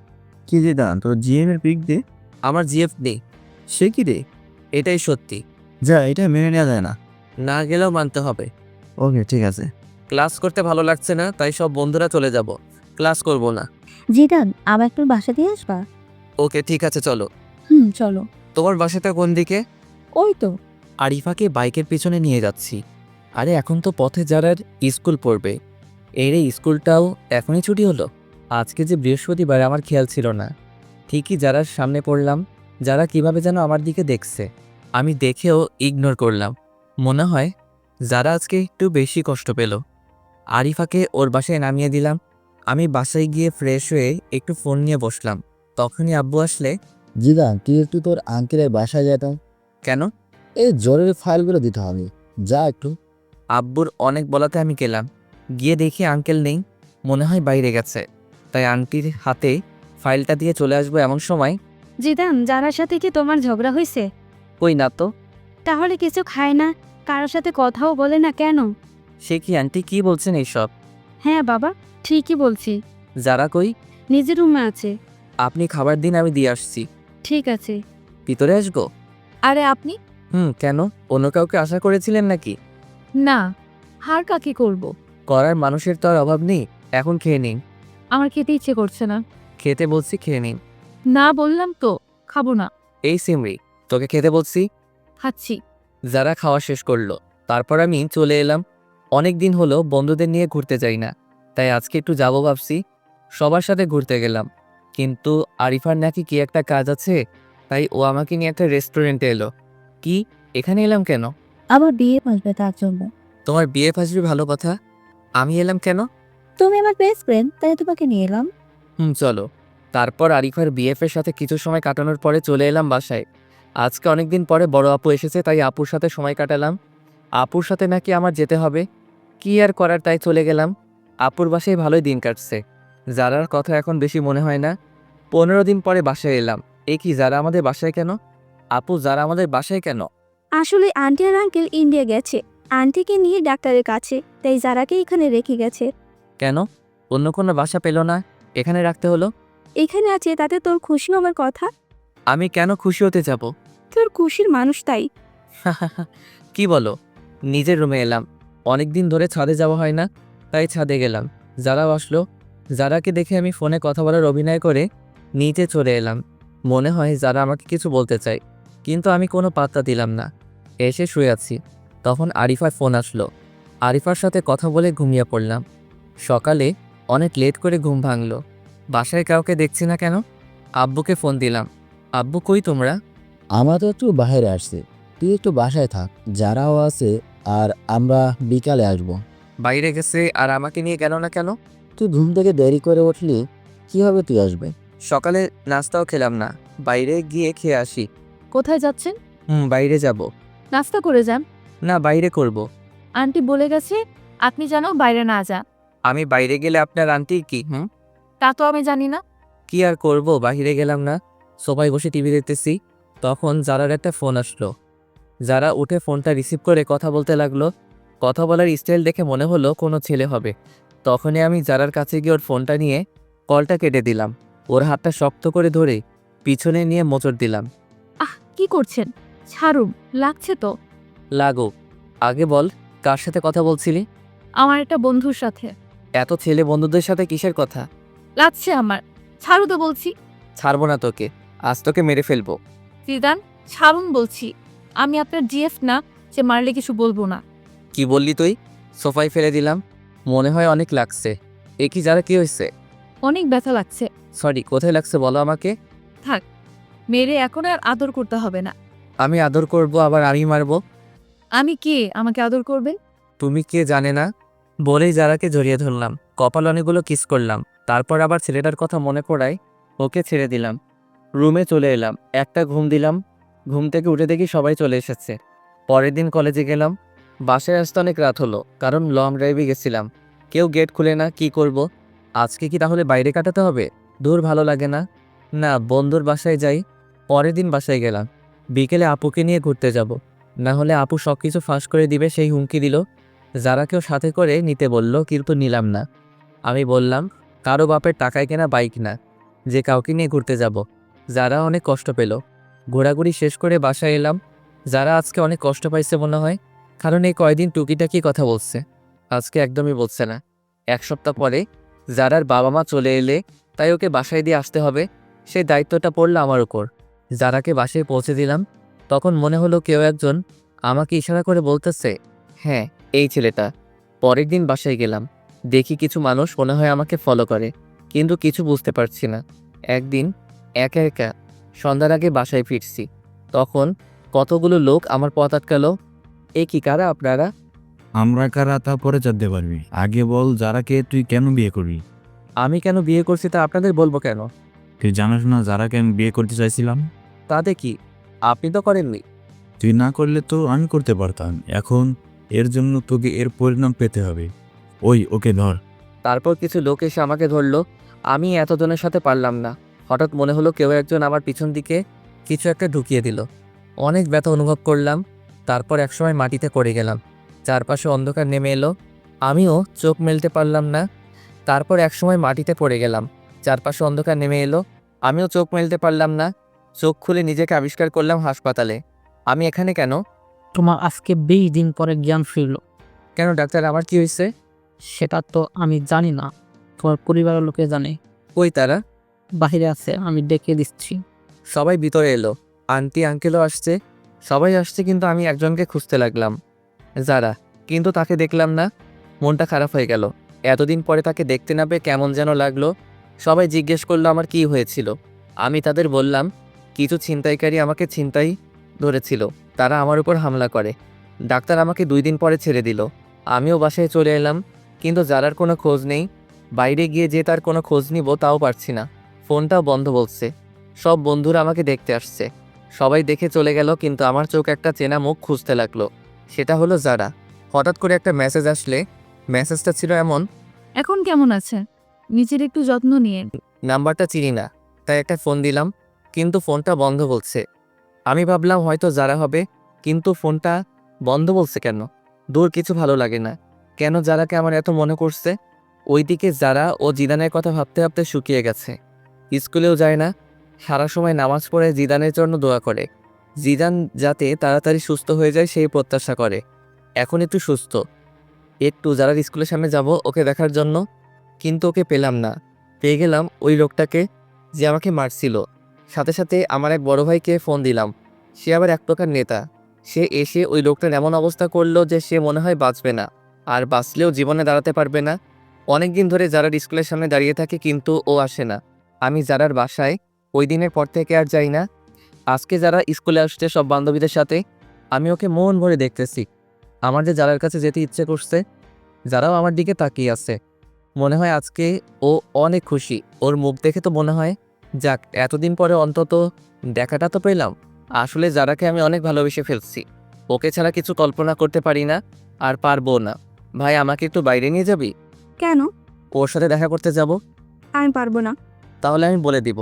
কি জিদান, তোর জিএম এর পিক দে। আমার জিএফ নেই। সে কি রে? এটাই সত্যি। যা, এটা মেনে নেওয়া যায় না। না গেলেও মানতে হবে। ওকে, ঠিক আছে। ক্লাস করতে ভালো লাগছে না, তাই সব বন্ধুরা চলে যাব। ক্লাস করব না। জিদান আমার একটু বাসা দিয়ে আসবা? ওকে, ঠিক আছে, চলো। চলো। তোমার বাসাটা কোন দিকে? ওই তো। আরিফাকে বাইকের পিছনে নিয়ে যাচ্ছি। আরে এখন তো পথে যারার স্কুল পড়বে। এর এই স্কুলটাও এখনই ছুটি হলো। আজকে যে বৃহস্পতিবার, আমার খেয়াল ছিল না। ঠিকই যারার সামনে পড়লাম। যারা কিভাবে যেন আমার দিকে দেখছে। আমি দেখেও ইগনোর করলাম। মনে হয় যারা আজকে একটু বেশি কষ্ট পেল। আরিফাকে ওর বাসায় নামিয়ে দিলাম। আমি বাসায় গিয়ে ফ্রেশ হয়ে একটু ফোন নিয়ে বসলাম। তখনই আব্বু আসলে। জিদান, তুই একটু তোর আঙ্কেলের বাসায় যেতাম। কেন? এই জরুরি ফাইলগুলো দিতে হবে, যা একটু। আব্বুর অনেক বলাতে আমি গেলাম। গিয়ে দেখি আঙ্কেল নেই, মনে হয় বাইরে গেছে। তাই আন্টির হাতে ফাইলটা দিয়ে চলে আসবো এমন সময়। জিদান, যারার সাথে কি তোমার ঝগড়া হয়েছে? কই না তো। তাহলে কিছু খায় না, কারোর সাথে কথাও বলে না কেন? সে কি আন্টি, কি বলছেন এইসব? হ্যাঁ বাবা, ঠিকই বলছি। যারা কই? নিজের রুমে আছে। আপনি খাবার দিন, আমি দিয়ে আসছি। ঠিক আছে। ভিতরে আসবো? আরে আপনি? কেন? অন্য কাউকে আশা করেছিলেন নাকি? না, হার কাকে করব। করার মানুষের তো আর অভাব নেই। এখন খেয়ে নিন। আমার খেতে ইচ্ছে করছে না। খেতে বলছি, খেয়ে নিন। না বললাম তো, খাবো না। এই সিমরি, তোকে খেতে বলছি। খাচ্ছি। যারা খাওয়া শেষ করলো, তারপর আমি চলে এলাম। অনেক দিন হলো বন্ধুদের নিয়ে ঘুরতে যাই না, তাই আজকে একটু যাবো ভাবছি। সবার সাথে ঘুরতে গেলাম, কিন্তু আরিফার নাকি কি একটা কাজ আছে, তাই ও আমাকে নিয়ে একটা রেস্টুরেন্টে এলো। কি, এখানে এলাম কেন? আমার বিয়ে আসবে তার জন্য। তোমার বিয়ে ফাসবে, ভালো কথা। আমি এলাম কেন? তুমি আমার বেস্ট ফ্রেন্ড, তাই তোমাকে নিয়ে এলাম। চলো। তারপর আরিফার বিএফের সাথে কিছু সময় কাটানোর পরে চলে এলাম বাসায়। আজকে অনেকদিন পরে বড় আপু এসেছে, তাই আপুর সাথে সময় কাটালাম। আপুর সাথে নাকি আমার যেতে হবে। কি আর করার, তাই চলে গেলাম। আপুর বাসায় ভালোই দিন কাটছে। যারার কথা এখন বেশি মনে হয় না। 15 দিন পরে বাসায় এলাম। এ কি, যারা আমাদের বাসায় কেন? আপু, যারা আমাদের বাসায় কেন? আসলে আন্টি আর আঙ্কেল ইন্ডিয়া গেছে, আন্টিকে নিয়ে ডাক্তারের কাছে, তাই যারাকে এখানে রেখে গেছে। কেন? অন্য কোনো বাসা পেল না, এখানে রাখতে হলো? এখানে আছে তাতে তোর খুশি হবার কথা। আমি কেন খুশি হতে যাব? তোর খুশির মানুষ তাই। কি বলো? নিজের রুমে এলাম। অনেক দিন ধরে ছাদে যাওয়া হয় না, তাই ছাদে গেলাম। যারাও আসলো। যারাকে দেখে আমি ফোনে কথা বলার অভিনয় করে নিচে চলে এলাম। মনে হয় যারা আমাকে কিছু বলতে চায়, কিন্তু আমি কোনো পাত্তা দিলাম না। এসে শুয়ে আছি, তখন আরিফার ফোন আসলো। আরিফার সাথে কথা বলে ঘুমিয়ে পড়লাম। সকালে অনেক লেট করে ঘুম ভাঙলো। বাসায় কাউকে দেখছি না কেন? আব্বুকে ফোন দিলাম। আব্বু, কই তোমরা? আমরা তো একটু বাইরে আসছি, তুই একটু বাসায় থাক, যারাও আছে, আর আমরা বিকালে আসবো। বাইরে গেছে, আর আমাকে নিয়ে গেল না কেন? তুই ঘুম থেকে দেরি করে উঠলি, কিভাবে তুই আসবে? সকালে নাস্তাও খেলাম না, বাইরে গিয়ে খেয়ে আসি। কোথায় যাচ্ছেন? বাইরে যাব। নাস্তা করে যান। না, বাইরে করব। আন্টি বলে গেছে আপনি যেন বাইরে না যান। আমি বাইরে গেলে আপনার আন্টি কি? তা তো আমি জানি না। কি আর করব, বাইরে গেলাম না। সবাই বসে টিভি দেখতেছি। তখন যারার একটা ফোন আসলো। যারা উঠে ফোনটা রিসিভ করে কথা বলতে লাগলো। কথা বলার স্টাইল দেখে মনে হলো কোনো ছেলে হবে। তখনই আমি যারার কাছে গিয়ে ওর ফোনটা নিয়ে কলটা কেটে দিলাম। ওর হাতটা শক্ত করে ধরে পিছনে নিয়ে মোচড় দিলাম। কি করছেন? ছাড়ুন, লাগছে তো। লাগুক। আগে বল, কার সাথে কথা বলছিলি? আমার একটা বন্ধুর সাথে। এত ছেলে বন্ধুদের সাথে কিসের কথা? লাগছে আমার। ছাড়ু তো বলছি। ছাড়বো না তোকে, আজ তোকে মেরে ফেলবো। জিদান, ছাড়ুন বলছি। আমি আপনার জিএফ না, যে মারলে কিছু বলবো না। কি বললি তুই? সোফায় ফেলে দিলাম। মনে হয় অনেক লাগছে। এ কি, যারা কি হয়েছে? অনেক ব্যথা লাগছে। সরি, কোথায় লাগছে বলো আমাকে। থাক, মেরে এখন আর আদর করতে হবে না। আমি আদর করব, আবার আমি মারবো? আমি কে আমাকে আদর করবেন? তুমি কে জানে না বলেই যারাকে জড়িয়ে ধরলাম। কপাল অনেকগুলো কিস করলাম। তারপর আবার ছেলেটার কথা মনে পড়ায় ওকে ছেড়ে দিলাম। রুমে চলে এলাম, একটা ঘুম দিলাম। ঘুম থেকে উঠে দেখি সবাই চলে এসেছে। পরের দিন কলেজে গেলাম। বাসায় আসতে অনেক রাত হলো, কারণ লং ড্রাইভে গেছিলাম। কেউ গেট খুলে না, কি করব? আজকে কি তাহলে বাইরে কাটাতে হবে? দূর, ভালো লাগে না। না, বন্ধুর বাসায় যাই। পরের দিন বাসায় গেলাম। বিকেলে আপুকে নিয়ে ঘুরতে যাব। না হলে আপু সব কিছু ফাঁস করে দিবে সেই হুমকি দিল। যারাকেও সাথে করে নিতে বলল, কিন্তু নিলাম না। আমি বললাম কারো বাপের টাকায় কেনা বাইক না যে কাউকে নিয়ে ঘুরতে যাব। যারা অনেক কষ্ট পেল। ঘোরাঘুরি শেষ করে বাসায় এলাম। যারা আজকে অনেক কষ্ট পাইছে মনে হয়, কারণ এই কয়দিন টুকিটাকি কথা বলছে, আজকে একদমই বলছে না। 1 সপ্তাহ পরে যারার বাবা মা চলে এলে তাই ওকে বাসায় দিয়ে আসতে হবে, সেই দায়িত্বটা পড়লো আমার উপর। যারাকে বাসায় পৌঁছে দিলাম, তখন মনে হলো কেউ একজন আমাকে ইশারা করে বলতেছে, হ্যাঁ এই ছেলেটা। পরের দিন বাসায় গেলাম, দেখি কিছু মানুষ মনে হয় আমাকে ফলো করে, কিন্তু কিছু বুঝতে পারছি না। একদিন একা একা সন্ধ্যার আগে বাসায় ফিরছি, তখন কতগুলো লোক আমার পথ আটকালো। এ কি, কারা আপনারা? আমরা কারা তা পরে জানতে পারবি, আগে বল যারাকে তুই কেন বিয়ে করবি? আমি কেন বিয়ে করছি তা আপনাদের বলবো কেন? তুই জানাস না যারাকে আমি বিয়ে করতে চাইছিলাম? তাতে কি, আপনি তো করেননি। তুই না করলে তো আমি করতে পারতাম। এখন এর জন্য তোকে এর পরিণাম পেতে হবে। ওকে ধর। তারপর কিছু লোক এসে আমাকে ধরলো। আমি এতজনের সাথে পারলাম না। হঠাৎ মনে হলো কেউ একজন আমার পিছন দিকে কিছু একটা ঢুকিয়ে দিল। অনেক ব্যথা অনুভব করলাম। তারপর একসময় মাটিতে পড়ে গেলাম। চারপাশে অন্ধকার নেমে এলো, আমিও চোখ মেলতে পারলাম না। তারপর একসময় মাটিতে পড়ে গেলাম, চারপাশে অন্ধকার নেমে এলো, আমিও চোখ মেলতে পারলাম না। চোখ খুলে নিজেকে আবিষ্কার করলাম হাসপাতালে। আমি এখানে কেন? তোমার আজকে 20 দিন পরে জ্ঞান ফিরল। কেন ডাক্তার, আমার কি হয়েছে? সেটা তো আমি জানি না, তোমার পরিবারের লোকে জানে। কই তারা? বাহিরে আছে, আমি ডেকে দিচ্ছি। সবাই ভিতরে এলো, আন্টি আঙ্কেলও আসছে, সবাই আসছে, কিন্তু আমি একজনকে খুঁজতে লাগলাম, যারা, কিন্তু তাকে দেখলাম না। মনটা খারাপ হয়ে গেল। এতদিন পরে তাকে দেখতে না পেয়ে কেমন যেন লাগলো। সবাই জিজ্ঞেস করলো আমার কি হয়েছিল। আমি তাদের বললাম কিছু ছিনতাইকারী আমাকে ছিনতাই ধরেছিল, তারা আমার উপর হামলা করে। ডাক্তার আমাকে 2 দিন পরে ছেড়ে দিল। আমিও বাসায় চলে এলাম, কিন্তু যারার কোনো খোঁজ নেই। বাইরে গিয়ে যে তার কোনো খোঁজ নিব তাও পারছি না, ফোনটাও বন্ধ বলছে। সব বন্ধুরা আমাকে দেখতে আসছে, সবাই দেখে চলে গেল, কিন্তু আমার চোখ একটা চেনা মুখ খুঁজতে লাগলো। সেটা হলো যারা। হঠাৎ করে একটা মেসেজ আসলে, মেসেজটা ছিল এমন, এখন কেমন আছে? নিজের একটু যত্ন নিয়ে। নাম্বারটা চিনি না, তাই একটা ফোন দিলাম, কিন্তু ফোনটা বন্ধ বলছে। আমি ভাবলাম হয়তো যারা হবে, কিন্তু ফোনটা বন্ধ বলছে কেন? দূর, কিছু ভালো লাগে না। কেন যারাকে আমার এত মনে করছে? ওইদিকে যারা ও জিদানের কথা ভাবতে ভাবতে শুকিয়ে গেছে। স্কুলেও যায় না, সারা সময় নামাজ পড়ে জিদানের জন্য দোয়া করে। জিদান যাতে তাড়াতাড়ি সুস্থ হয়ে যায় সেই প্রত্যাশা করে। এখন একটু সুস্থ, একটু যারার স্কুলের সামনে যাব ওকে দেখার জন্য, কিন্তু ওকে পেলাম না। পেয়ে গেলাম ওই লোকটাকে যে আমাকে মারছিল। সাথে সাথে আমার এক বড় ভাইকে ফোন দিলাম, সে আবার এক প্রকার নেতা। সে এসে ওই লোকটার এমন অবস্থা করলো যে সে মনে হয় বাঁচবে না, আর বাঁচলেও জীবনে দাঁড়াতে পারবে না। অনেক দিন ধরে যারার স্কুলের সামনে দাঁড়িয়ে থাকে, কিন্তু ও আসে না। আমি যারার বাসায় ওই দিনের পর থেকে আর যাই না। আজকে যারা স্কুলে আসছে সব বান্ধবীদের সাথে, আমি ওকে মন ভরে দেখতেছি। আমার যে যারার কাছে যেতে ইচ্ছে করছে, যারাও আমার দিকে তাকিয়ে আছে। মনে হয় আজকে ও অনেক খুশি। ওর মুখ দেখে তো মনে হয় যাক, এতদিন পরে অন্তত দেখাটা তো পেলাম। আসলে যারাকে আমি অনেক ভালোবেসে ফেলছি, ওকে ছাড়া কিছু কল্পনা করতে পারি না, আর পারবো না। ভাই, আমাকে একটু বাইরে নিয়ে যাবি? কেন? ওর সাথে দেখা করতে যাব। আমি পারবো না। তাহলে আমি বলে দিব।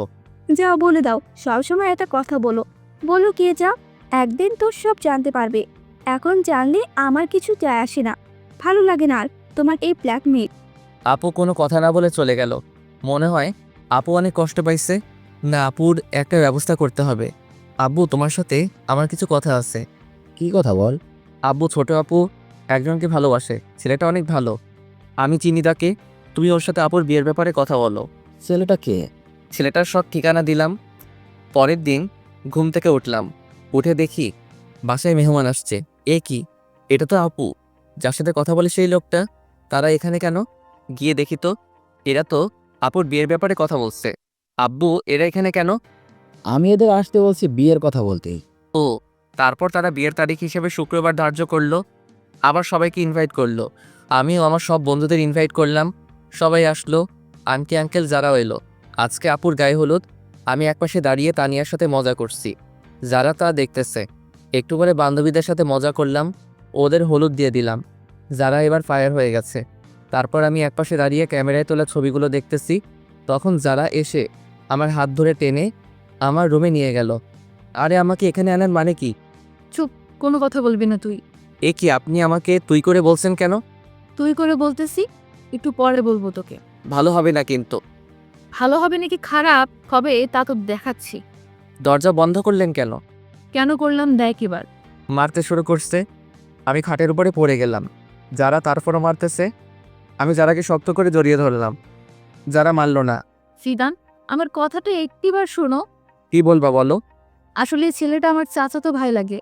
যাও, বলে দাও। সবসময় একটা কথা বলো। বলো কে যা, একদিন তো সব জানতে পারবে। এখন জানলে আমার কিছু যায় আসে না। ভালো লাগে না আর তোমার এই ব্ল্যাকমেল। আপু কোনো কথা না বলে চলে গেল। মনে হয় আপু অনেক কষ্ট পাইছে। না, আপুর একটা ব্যবস্থা করতে হবে। আব্বু, তোমার সাথে আমার কিছু কথা আছে। কি কথা বল? আব্বু, ছোট আপু একজনকে ভালোবাসে, ছেলেটা অনেক ভালো। আমি চিনি তাকে। তুমি ওর সাথে আপুর বিয়ের ব্যাপারে কথা বলো। ছেলেটা কে? ছেলেটার সব ঠিকানা দিলাম। পরের দিন ঘুম থেকে উঠলাম, উঠে দেখি বাসায় মেহমান আসছে। এ কি, এটা তো আপু, যার সাথে কথা বলে সেই লোকটা। তারা এখানে কেন? গিয়ে দেখি তো, এরা তো আপুর বিয়ের ব্যাপারে কথা বলছে। আব্বু, এরা এখানে কেন? আমি এদের আসতে বলছি বিয়ের কথা বলতে। ও, তারপর তারা বিয়ের তারিখ হিসেবে শুক্রবার ধার্য করলো। আবার সবাইকে ইনভাইট করলো। আমিও আমার সব বন্ধুদের ইনভাইট করলাম। সবাই আসলো, আন্টি আঙ্কেল যারাও এলো। আজকে আপুর গায়ে হলুদ। আমি একপাশে দাঁড়িয়ে তানিয়ার সাথে মজা করছি, যারা তা দেখতেছে। একটু পরে বান্ধবীদের সাথে মজা করলাম, ওদের হলুদ দিয়ে দিলাম। যারা এবার ফায়ার হয়ে গেছে। তারপর আমি একপাশে দাঁড়িয়ে ক্যামেরায় তোলা ছবিগুলো দেখতেছি। তখন যারা এসে আমার হাত ধরে টেনে আমার রুমে নিয়ে গেল। আরে, আমাকে এখানে আনার মানে কি? চুপ, কোনো কথা বলবি না তুই। এ কি আপনি আমাকে তুই করে বলছেন কেন? তুই করে বলতেছি, একটু পরে বলবো তোকে। ভালো হবে না কিন্তু। ভালো হবে নাকি খারাপ হবে তা তো দেখাচ্ছি। দরজা বন্ধ করলেন কেন? কেন করলাম দেখ এবার। মারতে শুরু করছে, আমি খাটের উপরে পড়ে গেলাম। যারা তারপরও মারতেছে, আমি যারাকে শক্ত করে জড়িয়ে ধরলাম। যারা মারলো না। সিদান, আমার কথাটা একটিবার শোনো। কি বলবা বলো? আসলে এই ছেলেটা আমার চাচাতো ভাই লাগে।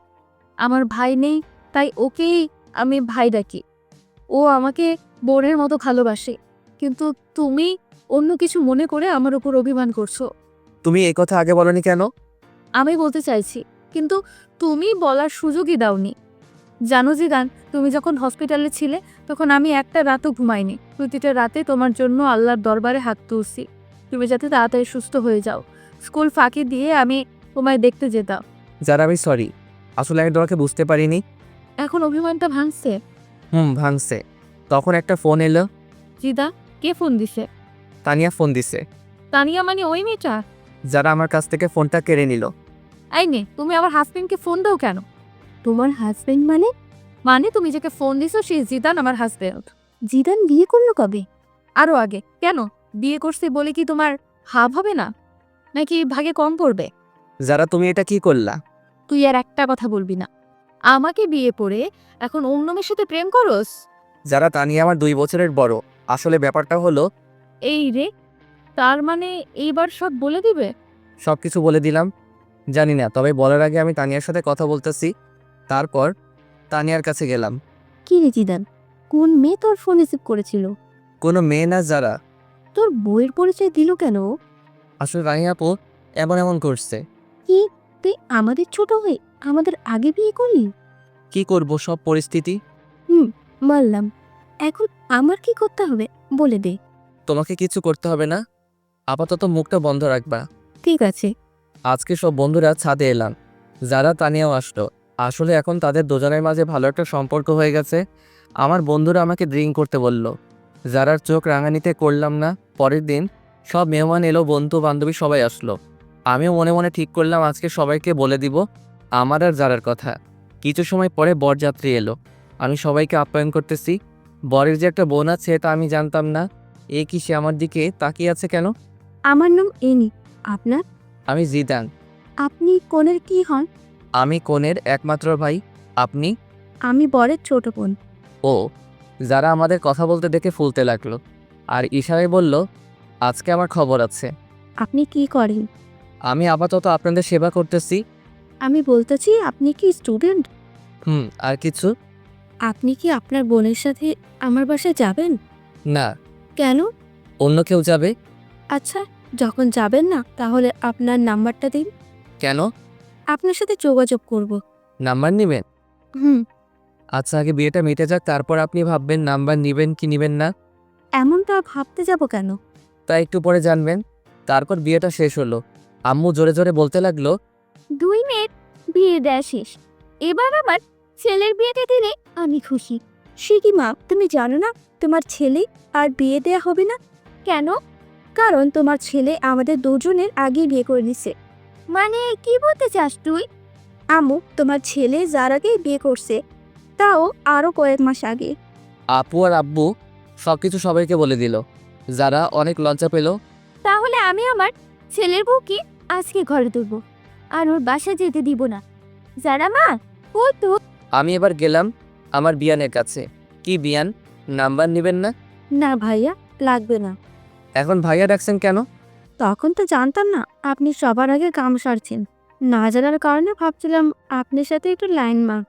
আমার ভাই নেই, তাই ওকেই আমি ভাই ডাকি। ও আমাকে বোনের মতো ভালোবাসে, কিন্তু তুমি অন্য কিছু মনে করে আমার উপর অভিমান করছো। তুমি এই কথা আগে বলনি কেন? আমি বলতে চাইছি, কিন্তু তুমি বলার সুযোগই দাওনি। জানো জিদান, তুমি যখন হসপিটালে ছিলে তখন আমি একটা রাতও ঘুমাইনি। প্রতিটা রাতে তোমার জন্য আল্লাহর দরবারে হাত তুলছি, তুমি যাতে তাড়াতাড়ি সুস্থ হয়ে যাও। স্কুল ফাঁকি দিয়ে আমি তোমায় দেখতে যেতাম। যারা আমি সরি, আসলে আমি তোমাকে বুঝতে পারিনি। এখন অভিমানটা ভাঙছে। ভাঙছে। তখন একটা ফোন এলো। জিদা, কে ফোন দিছে? তানিয়া ফোন দিছে। তানিয়া মানে ওই মেয়েটা? যারা আমার কাছ থেকে ফোনটা কেড়ে নিল। এই নে, তুমি আমার হাজবেন্ডকে ফোন দাও কেন? তোমার হাজবেন্ড মানে? মানে তুমি যাকে ফোন দিছো সেই জিদান আমার হাজবেন্ড। জিদান বিয়ে করলো কবে? আরো আগে। কেন, বিয়ে করছে বলে কি তোমার হাব হবে না, নাকি ভাগে কম পড়বে? যারা তুমি এটা কি করলা? তুই আর একটা কথা বলবি না। আমাকে বিয়ে করে এখন অন্য মেয়ের সাথে প্রেম করস? যারা তানিয়া আমার 2 বছরের বড়। আসলে ব্যাপারটা হলো, এই রে, তার মানে এইবার সব বলে দিবে? সব কিছু বলে দিলাম। জানি না, তবে বলার আগে আমি তানিয়ার সাথে কথা বলতেছি। তারপর তানিয়ার কাছে গেলাম। কি রে জিদান, কোন মেয়ে তোর ফোন রিসিভ করেছিল? কোনো মেয়ে না যারা। তোর বইয়ের পরিচয় দিল কেন? আসলে তানিয়া আপু এমন করছে। কি, তুই আমাদের ছোট হয়ে আমাদের আগে বিয়ে করলি? কি করব, সব পরিস্থিতি। মানলাম, এখন আমার কি করতে হবে বলে দে। তোমাকে কিছু করতে হবে না, আপাতত মুখটা বন্ধ রাখবা। ঠিক আছে। আজকে সব বন্ধুরা ছাদে এলাম। যারা তানিয়াও আসলো। আসলে এখন তাদের দুজনের মাঝে ভালো একটা সম্পর্ক হয়ে গেছে। আমার বন্ধুরা আমাকে ড্রিঙ্ক করতে বলল। যারার চোখ রাঙানিতে করলাম না। পরের দিন সব মেহমান এলো, বন্ধু বান্ধবী সবাই আসলো। আমিও মনে মনে ঠিক করলাম আজকে সবাইকে বলে দিব আমার আর যারার কথা। কিছু সময় পরে বরযাত্রী এলো। আমি সবাইকে আপ্যায়ন করতেছি। বরের যে একটা বোন আছে তা আমি জানতাম না। এ কি, সে আমার দিকে তাকিয়ে আছে কেন? আমার নাম এনি। আপনার? আমি জিদান। আপনি কনের কি হন? আমি কনের একমাত্র ভাই। আপনি? আমি বরের ছোট বোন। ও। যারা আমাদের কথা বলতে দেখে ফুলতে লাগলো আর ইশারায় বলল, আজকে আমার খবর আছে। আপনি কি করেন? আমি আপাতত আপনাদের সেবা করতেছি। আমি বলতেছি, আপনি কি স্টুডেন্ট? আর কিছু? আপনি কি আপনার বোনের সাথে আমার বাসায় যাবেন? না। কেন? অন্য কেউ যাবে। আচ্ছা, যখন যাবেন না তাহলে আপনার নাম্বারটা দিন, কেন? আপনার সাথে যোগাযোগ করব। নাম্বার নেবেন? হুম। আচ্ছা, আগে বিয়েটা মিটে যাক, তারপর আপনি ভাববেন নাম্বার নেবেন কি নেবেন না। এমনটা ভাবতে যাব কেন? তা একটু পরে জানবেন। তারপর বিয়েটা শেষ হলো। আম্মু জোরে জোরে বলতে লাগলো, 2 মেয়ের বিয়ে দেয়া শেষ, এবার আমার ছেলের বিয়েতে দিলে আমি খুশি। সে কি মা, তুমি জানো না তোমার ছেলে আর বিয়ে দেয়া হবে না? কেন? কারণ তোমার ছেলে আমাদের দুজনের আগে বিয়ে করে নিছে। মানে কি বলতে চাস তুই? আম্মু, তোমার ছেলে যার আগে বিয়ে করছে, তাও আরো কয়েক মাস আগে। আপু আর আব্বু সব কিছু সবাইকে বলে দিল। যারা অনেক লজ্জা পেল। তাহলে আমি আমার ছেলের বউকে আজকে ঘরে তুলবো, আর ওর বাসা যেতে দিব না। যারা মা, ও তো আমি এবার গেলাম আমার বিয়ানের কাছে। কি বিয়ান, নাম্বার নেবেন না? না ভাইয়া, লাগবে না। এখন ভাইয়া ডাকছেন কেন? তখন তো জানতাম না আপনি সবার আগে কাম সারছেন। না জানার কারণে ভাবছিলাম আপনার সাথে একটু লাইন মার।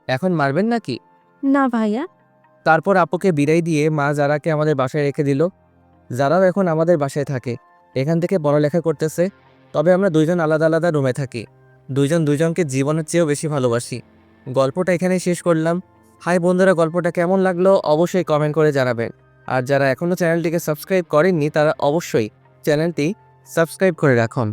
এখন মারবেন নাকি? না ভাইয়া। তারপর আপুকে বিদায় দিয়ে মা যারাকে আমাদের বাসায় রেখে দিল। যারাও এখন আমাদের বাসায় থাকে, এখান থেকে পড়ালেখা করতেছে। তবে আমরা দুইজন আলাদা আলাদা রুমে থাকি। দুইজন দুইজনকে জীবনের চেয়েও বেশি ভালোবাসি। গল্পটা এখানেই শেষ করলাম। হাই বন্ধুরা, গল্পটা কেমন লাগলো অবশ্যই কমেন্ট করে জানাবেন। আর যারা এখনও চ্যানেলটিকে সাবস্ক্রাইব করেননি তারা অবশ্যই চ্যানেলটি সাবস্ক্রাইব করে রাখুন।